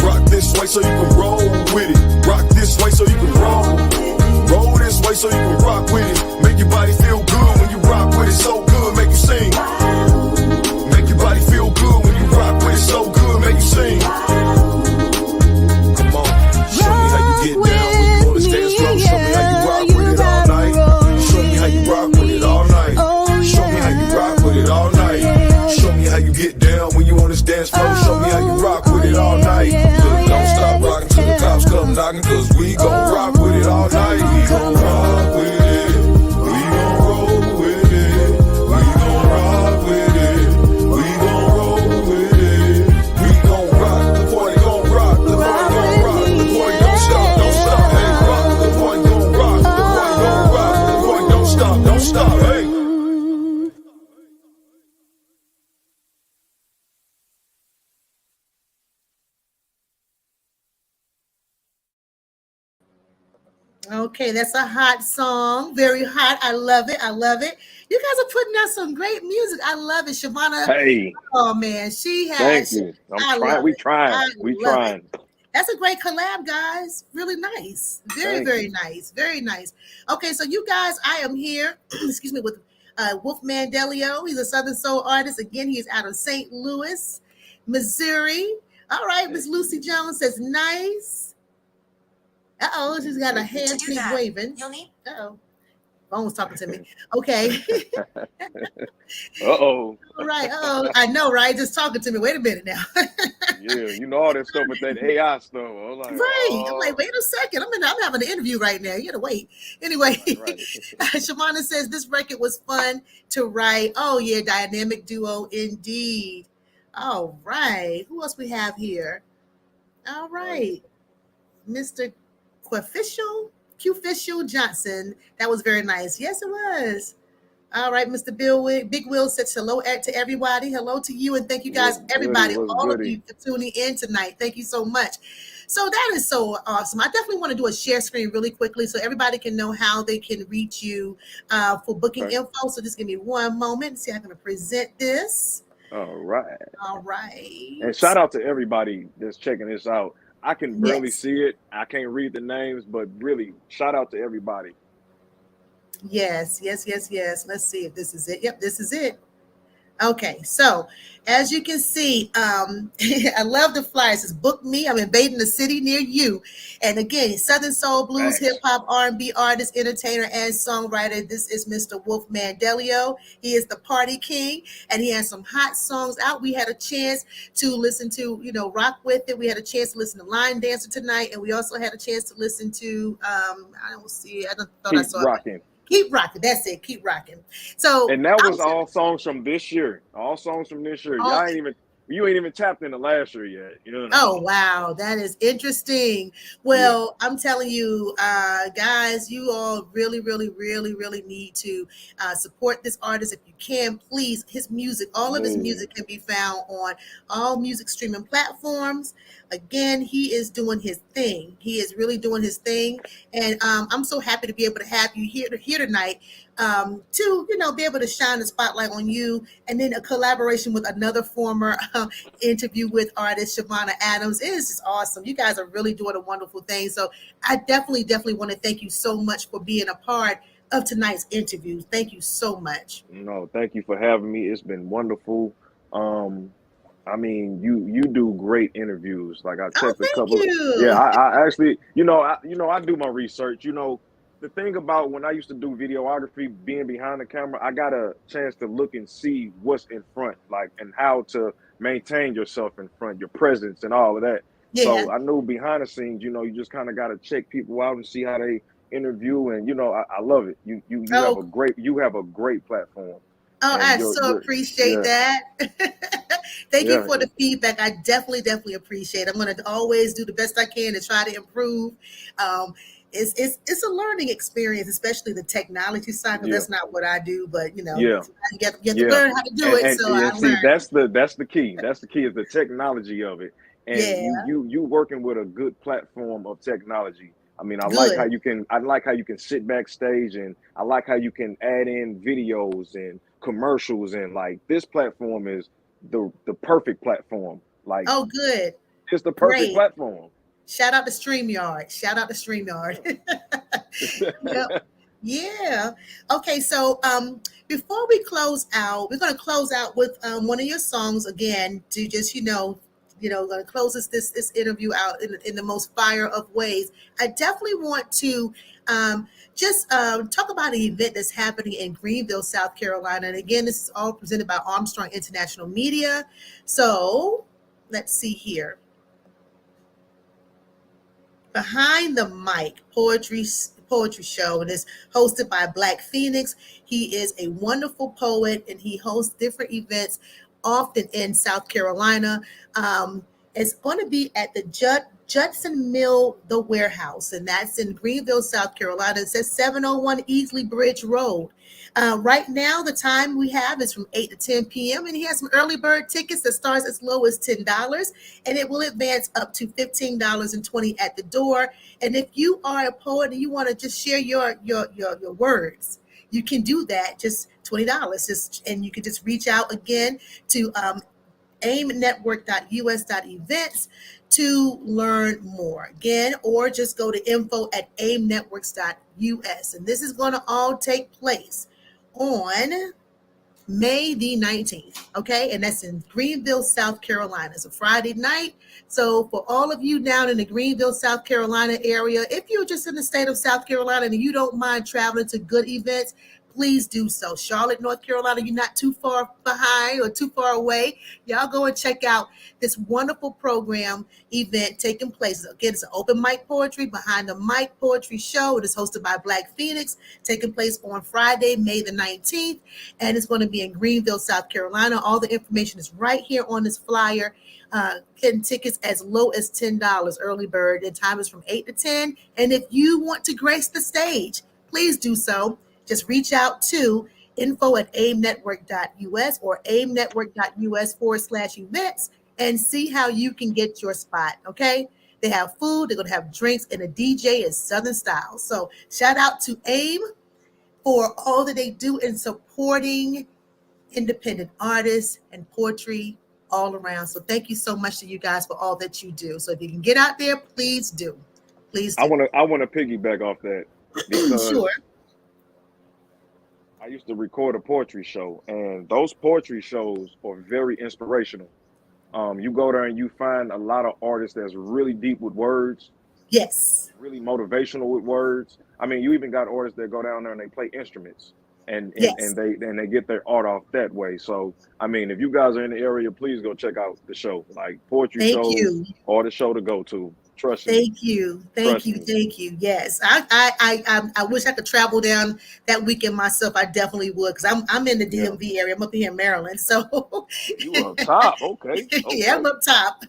Rock this way so you can roll with it. Rock this way so you can roll. Roll this way so you can rock with it. Make your body feel good when you rock with it. So good, make you sing. Make your body feel good when you rock with it. So good, make you sing. Come on. Show me how you get down when you on the dance floor. Show me how you rock with it all night. Show me how you rock with it all night. Show me how you rock with it all night. Show me how you get down when you on this dance floor. Show me how you rock with it all night. Look, don't stop rocking till the cops come knocking, 'cause we gon' rock with it all night. We gon' rock with it. We gon' roll with it. We gon' rock with it. We gon' roll with it. We gon' rock. The party gon' rock. The party gon' rock. The party don't stop. Don't stop. Hey, rock. The party gon' rock. The party gon' rock. The party don't stop. Don't stop. Hey. Okay, that's a hot song. Very hot. I love it. I love it. You guys are putting out some great music. I love it. Shavana, Hey, oh man, she thank has, you. I'm I trying. love We it. trying. I We love it. trying. That's a great collab, guys. Really nice. Very, Thank very you. nice. Very nice. Okay, so you guys, I am here, excuse me, with Wolfman Delliyo. He's a Southern Soul artist. Again, he's out of St. Louis, Missouri. All right, Miss Lucy Jones says, nice. Uh-oh, she's got a hand keep waving. Uh-oh. Phone's talking to me. Okay. Uh-oh. All right. Oh, I know, right? Just talking to me. Wait a minute now. Yeah, you know all that stuff with that AI stuff. I was like, Right. I'm like, oh, wait a second. I'm having an interview right now. You gotta wait. Anyway, right. Shamana says this record was fun to write. Oh yeah, dynamic duo indeed. All right. Who else we have here? All Right. right. Mr. Qficial Johnson. That was very nice. Yes, it was. All right, Mr. Big Will says hello to everybody. Hello to you, and thank you guys, What's goody? everybody, What's all of goody? you for tuning in tonight. Thank you so much. So that is so awesome. I definitely want to do a share screen really quickly so everybody can know how they can reach you for booking Okay. info. So just give me one moment and see how I'm going to present this. All right. All right. And shout out to everybody that's checking this out. I can barely Yes. see it. I can't read the names, but really, shout out to everybody. Yes. Let's see if this is it. Yep, this is it. Okay, so as you can see, I love the flyer. It says, "Book me. I'm invading the city near you." And again, Southern Soul, blues, hip Facts. hop, R&B artist, entertainer, and songwriter. This is Mr. Wolfman Delliyo. He is the party king, and he has some hot songs out. We had a chance to listen to, rock with it. We had a chance to listen to Line Dancer tonight, and we also had a chance to listen to. I don't see. I thought I Keep saw it. rocking. Keep rocking. That's it. Keep rocking. So And that I was was all songs from this year. All songs from this year. all. You ain't even tapped into last year yet. You know. Oh wow, that is interesting. Yeah. Well, I'm telling you, guys, you all really, really, really, really need to support this artist if you can. Please, his music, all of his Yeah. music can be found on all music streaming platforms. Again, he is doing his thing. He is really doing his thing, and I'm so happy to be able to have you here tonight to be able to shine the spotlight on you, and then a collaboration with another former interview with artist Shavana Adams. It is just awesome. You guys are really doing a wonderful thing. So I definitely want to thank you so much for being a part of tonight's interview. Thank you so much. No, thank you for having me. It's been wonderful. Um, I mean, you do great interviews. Like I Oh, checked a thank couple. Yeah, you. I actually, I do my research. The thing about when I used to do videography, being behind the camera, I got a chance to look and see what's in front, like, and how to maintain yourself in front, your presence, and all of that. Yeah. So I knew behind the scenes, you just kind of got to check people out and see how they interview, and I love it. You have Oh, a great platform, oh, and I so appreciate yeah, that. Thank you yeah. for the feedback. I definitely appreciate it. I'm going to always do the best I can to try to improve. Um, it's a learning experience, especially the technology side, because Yeah, that's not what I do. But yeah, you have to yeah. learn how to do And, it. and So I and see, learned. that's the key. That's the key is the technology of it. And Yeah, you working with a good platform of technology. I mean, good. I like how you can sit backstage, and I like how you can add in videos and commercials, and like this platform is the perfect platform. Like Oh, good. it's the perfect Great. platform. Shout out to StreamYard. Shout out to StreamYard. Yep. Yeah. Okay. So before we close out, we're going to close out with one of your songs again to just going to close this interview out in the most fire of ways. I definitely want to just talk about an event that's happening in Greenville, South Carolina. And again, this is all presented by Armstrong International Media. So let's see here. Behind the Mic poetry show, and is hosted by Black Phoenix. He is a wonderful poet, and he hosts different events often in South Carolina. It's going to be at the Judson Mill, the warehouse, and that's in Greenville, South Carolina. It says 701 Easley Bridge Road. Right now, the time we have is from 8 to 10 p.m. And he has some early bird tickets that starts as low as $10, and it will advance up to $15.20 at the door. And if you are a poet and you want to just share your words, you can do that. Just $20. And you can just reach out again to aimnetwork.us.events to learn more again, or just go to info@aimnetworks.us. And this is going to all take place on May the 19th. Okay. And that's in Greenville, South Carolina. It's a Friday night. So for all of you down in the Greenville, South Carolina area, if you're just in the state of South Carolina and you don't mind traveling to good events, please do so. Charlotte, North Carolina, you're not too far behind or too far away. Y'all go and check out this wonderful program event taking place. Again, it's an open mic poetry, behind the mic poetry show. It is hosted by Black Phoenix, taking place on Friday, May the 19th. And it's going to be in Greenville, South Carolina. All the information is right here on this flyer. Getting tickets as low as $10 early bird. The time is from 8 to 10. And if you want to grace the stage, please do so. Just reach out to info@aimnetwork.us or aimnetwork.us/events and see how you can get your spot. Okay. They have food, they're going to have drinks, and a DJ is Southern style. So shout out to AIM for all that they do in supporting independent artists and poetry all around. So thank you so much to you guys for all that you do. So if you can get out there, please do. Please do. I want to piggyback off that because Sure. I used to record a poetry show, and those poetry shows are very inspirational. You go there and you find a lot of artists that's really deep with words, Yes. really motivational with words. I mean, you even got artists that go down there and they play instruments, and Yes. they get their art off that way. So, I mean, if you guys are in the area, please go check out the show. Like poetry Thank shows you. are the show to go to. Trust me. Thank you. Thank Trust you. me. Thank you. Yes. I wish I could travel down that weekend myself. I definitely would, because I'm in the Yeah. DMV area. I'm up here in Maryland. So You up top. Okay. yeah, I'm Okay. up top.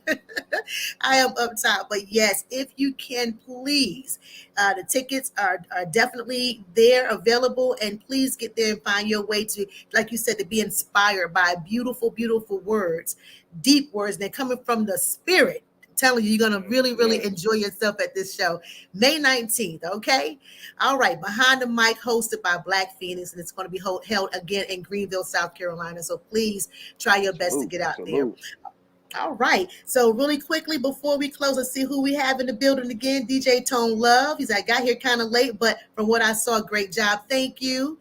I am up top. But yes, if you can, please, the tickets are definitely there, available, and please get there and find your way to, like you said, to be inspired by beautiful, beautiful words, deep words. They're coming from the spirit. I'm telling you, you're going to really, really Yes. enjoy yourself at this show. May 19th, okay? All right, Behind the Mic, hosted by Black Phoenix, and it's going to be held again in Greenville, South Carolina. So please try your best to get out there. Salute. All right. So really quickly before we close, let's see who we have in the building again. DJ Tone Love. I got here kind of late, but from what I saw, great job. Thank you.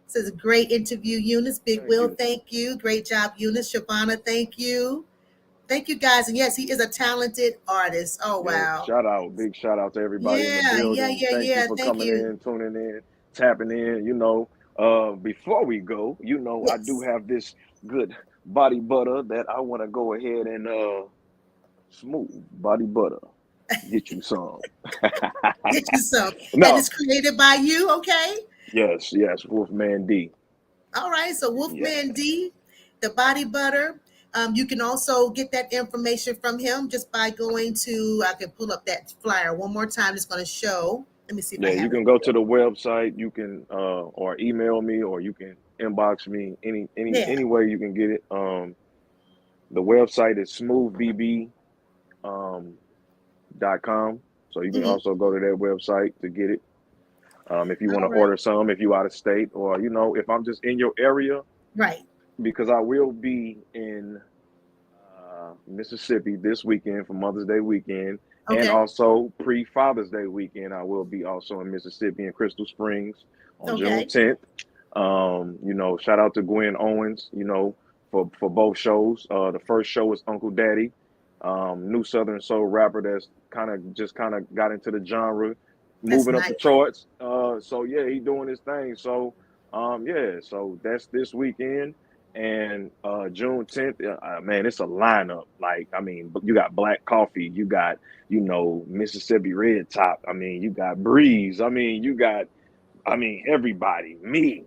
This is a great interview, Eunice. Big Thank Will, you. thank you. Great job, Eunice. Shavana, thank you. Thank you, guys. And yes, he is a talented artist. Oh, Yeah, wow. big shout out to everybody in the Yeah, yeah, building. yeah, Thank you yeah. for Thank coming you. in, tuning in, tapping in. Before we go, I do Yes. have this good body butter that I want to go ahead and smooth body butter. Get you some. Get you some. And No, it's created by you, okay? yes, Wolfman D. All right, so Yeah, Wolfman D, the body butter. You can also get that information from him just by going to, I can pull up that flyer one more time. It's going to show. Let me see if I yeah. You have it can go to here. the website. You can or email me, or you can inbox me. Yeah. Any way you can get it. The website is smoothbb .com. So you can Mhm. also go to that website to get it. If you want to All right. order some, if you out of state, or if I'm just in your area, Right. because I will be in Mississippi this weekend for Mother's Day weekend, and Okay. also pre-Father's Day weekend. I will be also in Mississippi in Crystal Springs on June Okay. 10th. Shout out to Gwen Owens, for both shows. The first show is Uncle Daddy, new Southern soul rapper that's kind of got into the genre, That's moving up the nice. charts. So yeah, he doing his thing. So yeah, so that's this weekend. And June 10th, man, it's a lineup. Like, I mean, you got Black Coffee, you got, Mississippi Red Top. I mean, you got Breeze. I mean, everybody. Me.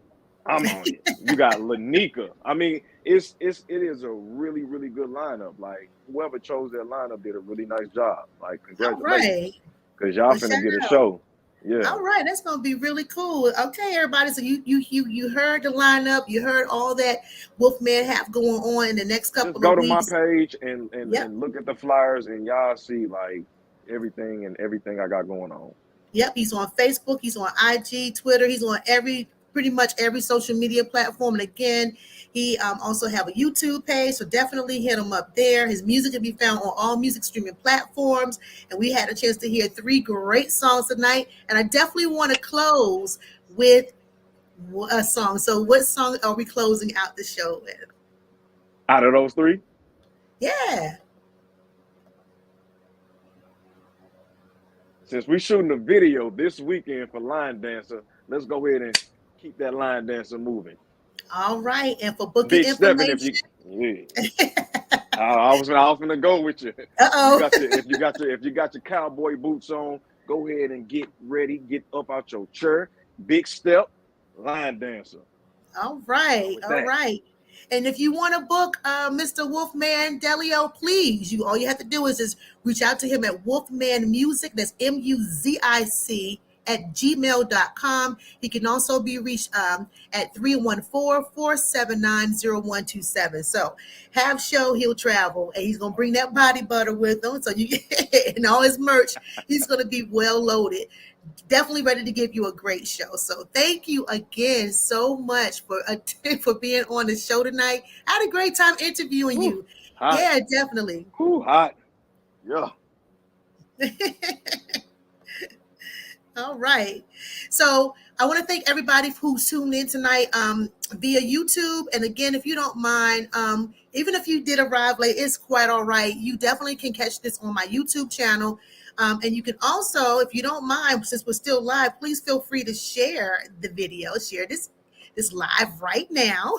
I'm on it. You got Lanika. I mean, it is a really, really good lineup. Like whoever chose that lineup did a really nice job. Like All right. congratulations, because y'all Well, finna shout get a out. show. Yeah, All right, that's gonna be really cool. Okay, everybody. So you heard the lineup, you heard all that Wolfman have going on in the next just couple go of to my weeks. page and Yep, look at the flyers, and y'all see like everything I got going on. yep. He's on Facebook, he's on IG, Twitter, he's on pretty much every social media platform. And again, he also have a YouTube page, so definitely hit him up there. His music can be found on all music streaming platforms. And we had a chance to hear 3 great songs tonight. And I definitely want to close with a song. So, what song are we closing out the show with? Out of those 3, Yeah. since we shooting a video this weekend for Line Dancer, let's go ahead and keep that Line Dancer moving. All right. And for booking Big stepping, if information, you, yeah. I was gonna go with you. uh-oh. If you got your cowboy boots on, go ahead and get ready, get up out your chair. Big step, Line Dancer. All right. With All that. right. And if you want to book Mr. Wolfman Delliyo, please, all you have to do is just reach out to him at Wolfman Music. That's MUZIC at gmail.com. He can also be reached at 314-479-0127. So have show, he'll travel, and he's going to bring that body butter with him. So you and all his merch, he's going to be well loaded. Definitely ready to give you a great show. So thank you again so much for being on the show tonight. I had a great time interviewing you. Hot. Yeah, definitely. Hot. Yeah. All right. So I want to thank everybody who's tuned in tonight via YouTube. And again, if you don't mind, even if you did arrive late, it's quite all right. You definitely can catch this on my YouTube channel. And you can also, if you don't mind, since we're still live, please feel free to share the video. Share this live right now.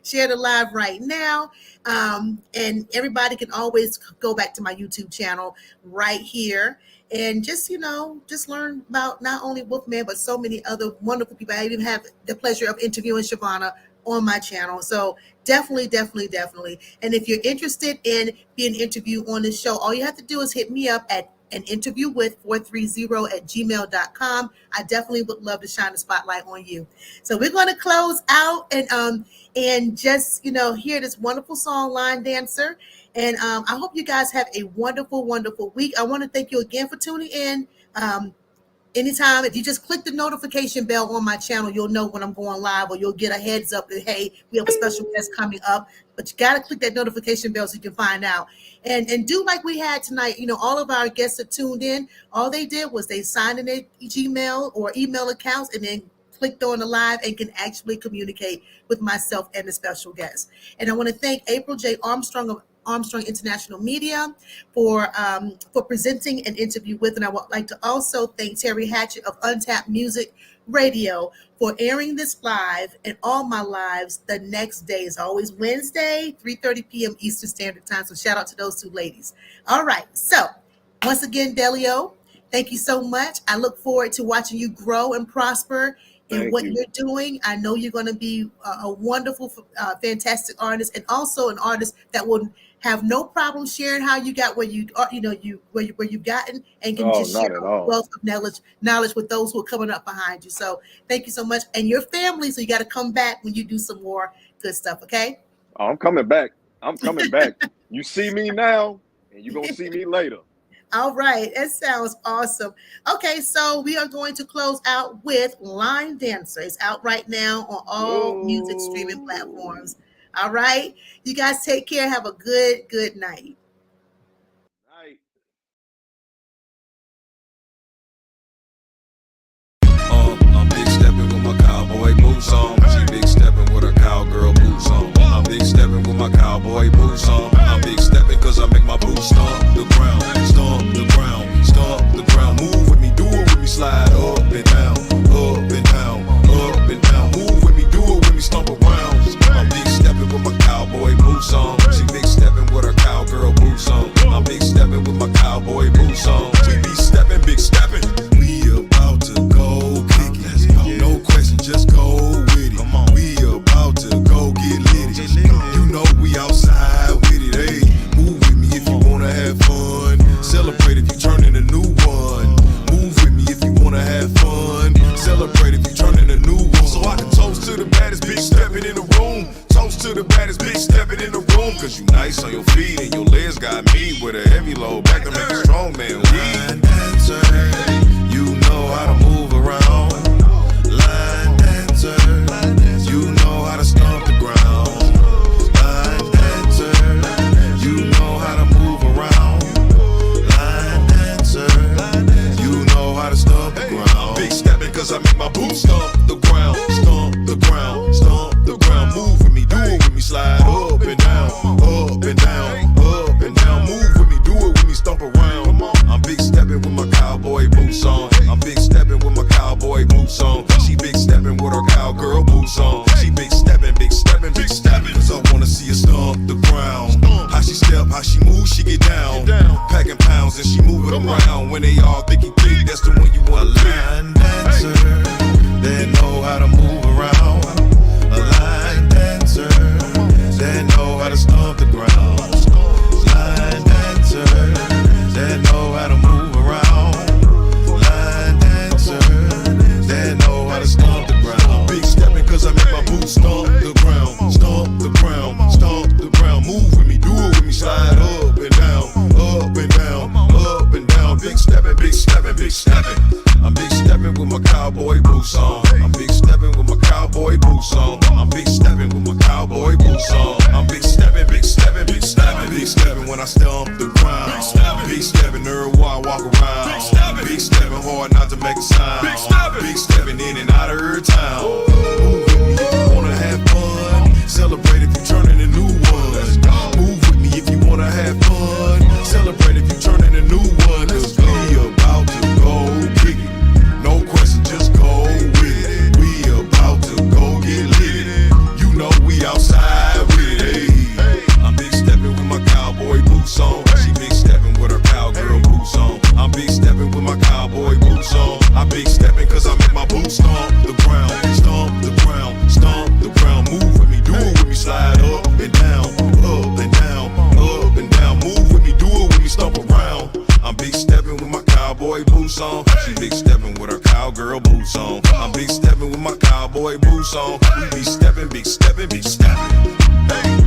Share the live right now. And everybody can always go back to my YouTube channel right here. And just learn about not only Wolfman, but so many other wonderful people. I even have the pleasure of interviewing Shavana on my channel. So definitely. And if you're interested in being interviewed on this show, all you have to do is hit me up at an interview with 430@gmail.com. I definitely would love to shine the spotlight on you. So we're going to close out and just, hear this wonderful song, Line Dancer. And I hope you guys have a wonderful, wonderful week. I want to thank you again for tuning in. Anytime, if you just click the notification bell on my channel, you'll know when I'm going live, or you'll get a heads up that, hey, we have a special guest coming up. But you got to click that notification bell so you can find out. And do like we had tonight. All of our guests that tuned in, all they did was they signed in their Gmail or email accounts and then clicked on the live and can actually communicate with myself and the special guest. And I want to thank April J. Armstrong of Armstrong International Media for presenting an interview with. And I would like to also thank Terry Hatchett of Untapped Music Radio for airing this live and all my lives the next day. Is always Wednesday, 3:30 p.m. Eastern Standard Time. So shout out to those 2 ladies. All right. So once again, Delliyo, thank you so much. I look forward to watching you grow and prosper in what you're doing. I know you're going to be a wonderful, fantastic artist, and also an artist that will have no problem sharing how you got where you are, where you've gotten, and can just share a wealth of knowledge with those who are coming up behind you. So thank you so much, and your family. So you got to come back when you do some more good stuff. Okay. Oh, I'm coming back. You see me now, and you're gonna see me later. All right, that sounds awesome. Okay, so we are going to close out with Line Dancer. It's out right now on all music streaming platforms. All right, you guys take care. Have a good night. I'm big stepping with my cowboy boots on. She big stepping with her cowgirl boots on. I'm big stepping with my cowboy boots on. I'm big stepping cause I make my boots stomp the ground, stomp the ground, stomp the ground. Move with me, do it with me, slide up and down, up and down, up and down. Move with me, do it with me, stomp around. I'm big stepping with my cowboy boots on. She big stepping with her cowgirl boots on. I'm big stepping with my cowboy boots on. We be stepping, big stepping. We about to go kick it. No question, just go with it. the baddest big stepping in the room. Toast to the baddest big stepping in the room. Cause you nice on your feet and your legs got me with a heavy load back to make a strong man weak. Line dancer, you know how to move around. Line dancer, you know how to stomp the ground. Line dancer, you know how to move around. Line dancer, you know how to stomp the ground. Big stepping cause I make my boots stomp the ground. Stomp the ground, stomp the ground. Move with me, do it with me, slide up and down, up and down, up and down. Move with me, do it with me, stomp around. I'm big stepping with my cowboy boots on. I'm big stepping with my cowboy boots on. She big stepping with her cowgirl boots on. She big stepping, big stepping, big stepping. Cause I wanna see her stomp the ground. How she step, how she move, she get down. Packing pounds and she move it around. When they all think you think that's the one you wanna line dancer, they know how to move around. A line dancer, they know how to stomp the ground. Line dancer, they know how to move around. Line dancer, they know how to stomp the ground. Big stepping cause I make my boots stomp the ground. Stomp the ground, stomp the ground. Move with me, do it with me, slide up and down, up and down, up and down. Big stepping, big stepping, big stepping. I'm big stepping with my cowboy boots on. I'm big stepping with my cowboy boots on. I'm big stepping with my cowboy boots on. I'm big stepping, big stepping, big stepping, big stepping when I stomp the ground. Big stepping everywhere I walk around. Big stepping hard not to make a sound. Big stepping in and out of her town. Move with me if you wanna have fun. Celebrate if you turning a new one. Move with me if you wanna have fun. Celebrate if you turning a new one. Cause we about to go kick it. No question, just go with it. We about to go get lit. You know we outside with it. Hey. I'm big stepping with my cowboy boots on. She big stepping with her cowgirl boots on. I'm big stepping with my cowboy boots on. I'm big stepping cause I make my boots stomp the ground. Stomp the ground, stomp the ground. Move with me, do it with me, slide up and down, up and down, up and down. Move with me, do it with me, stomp around. I'm big stepping with my cowboy boots on. She big stepping with her cowgirl boots on. I'm big stepping with my cowboy boots on. We be stepping, big stepping, big stepping. Hey.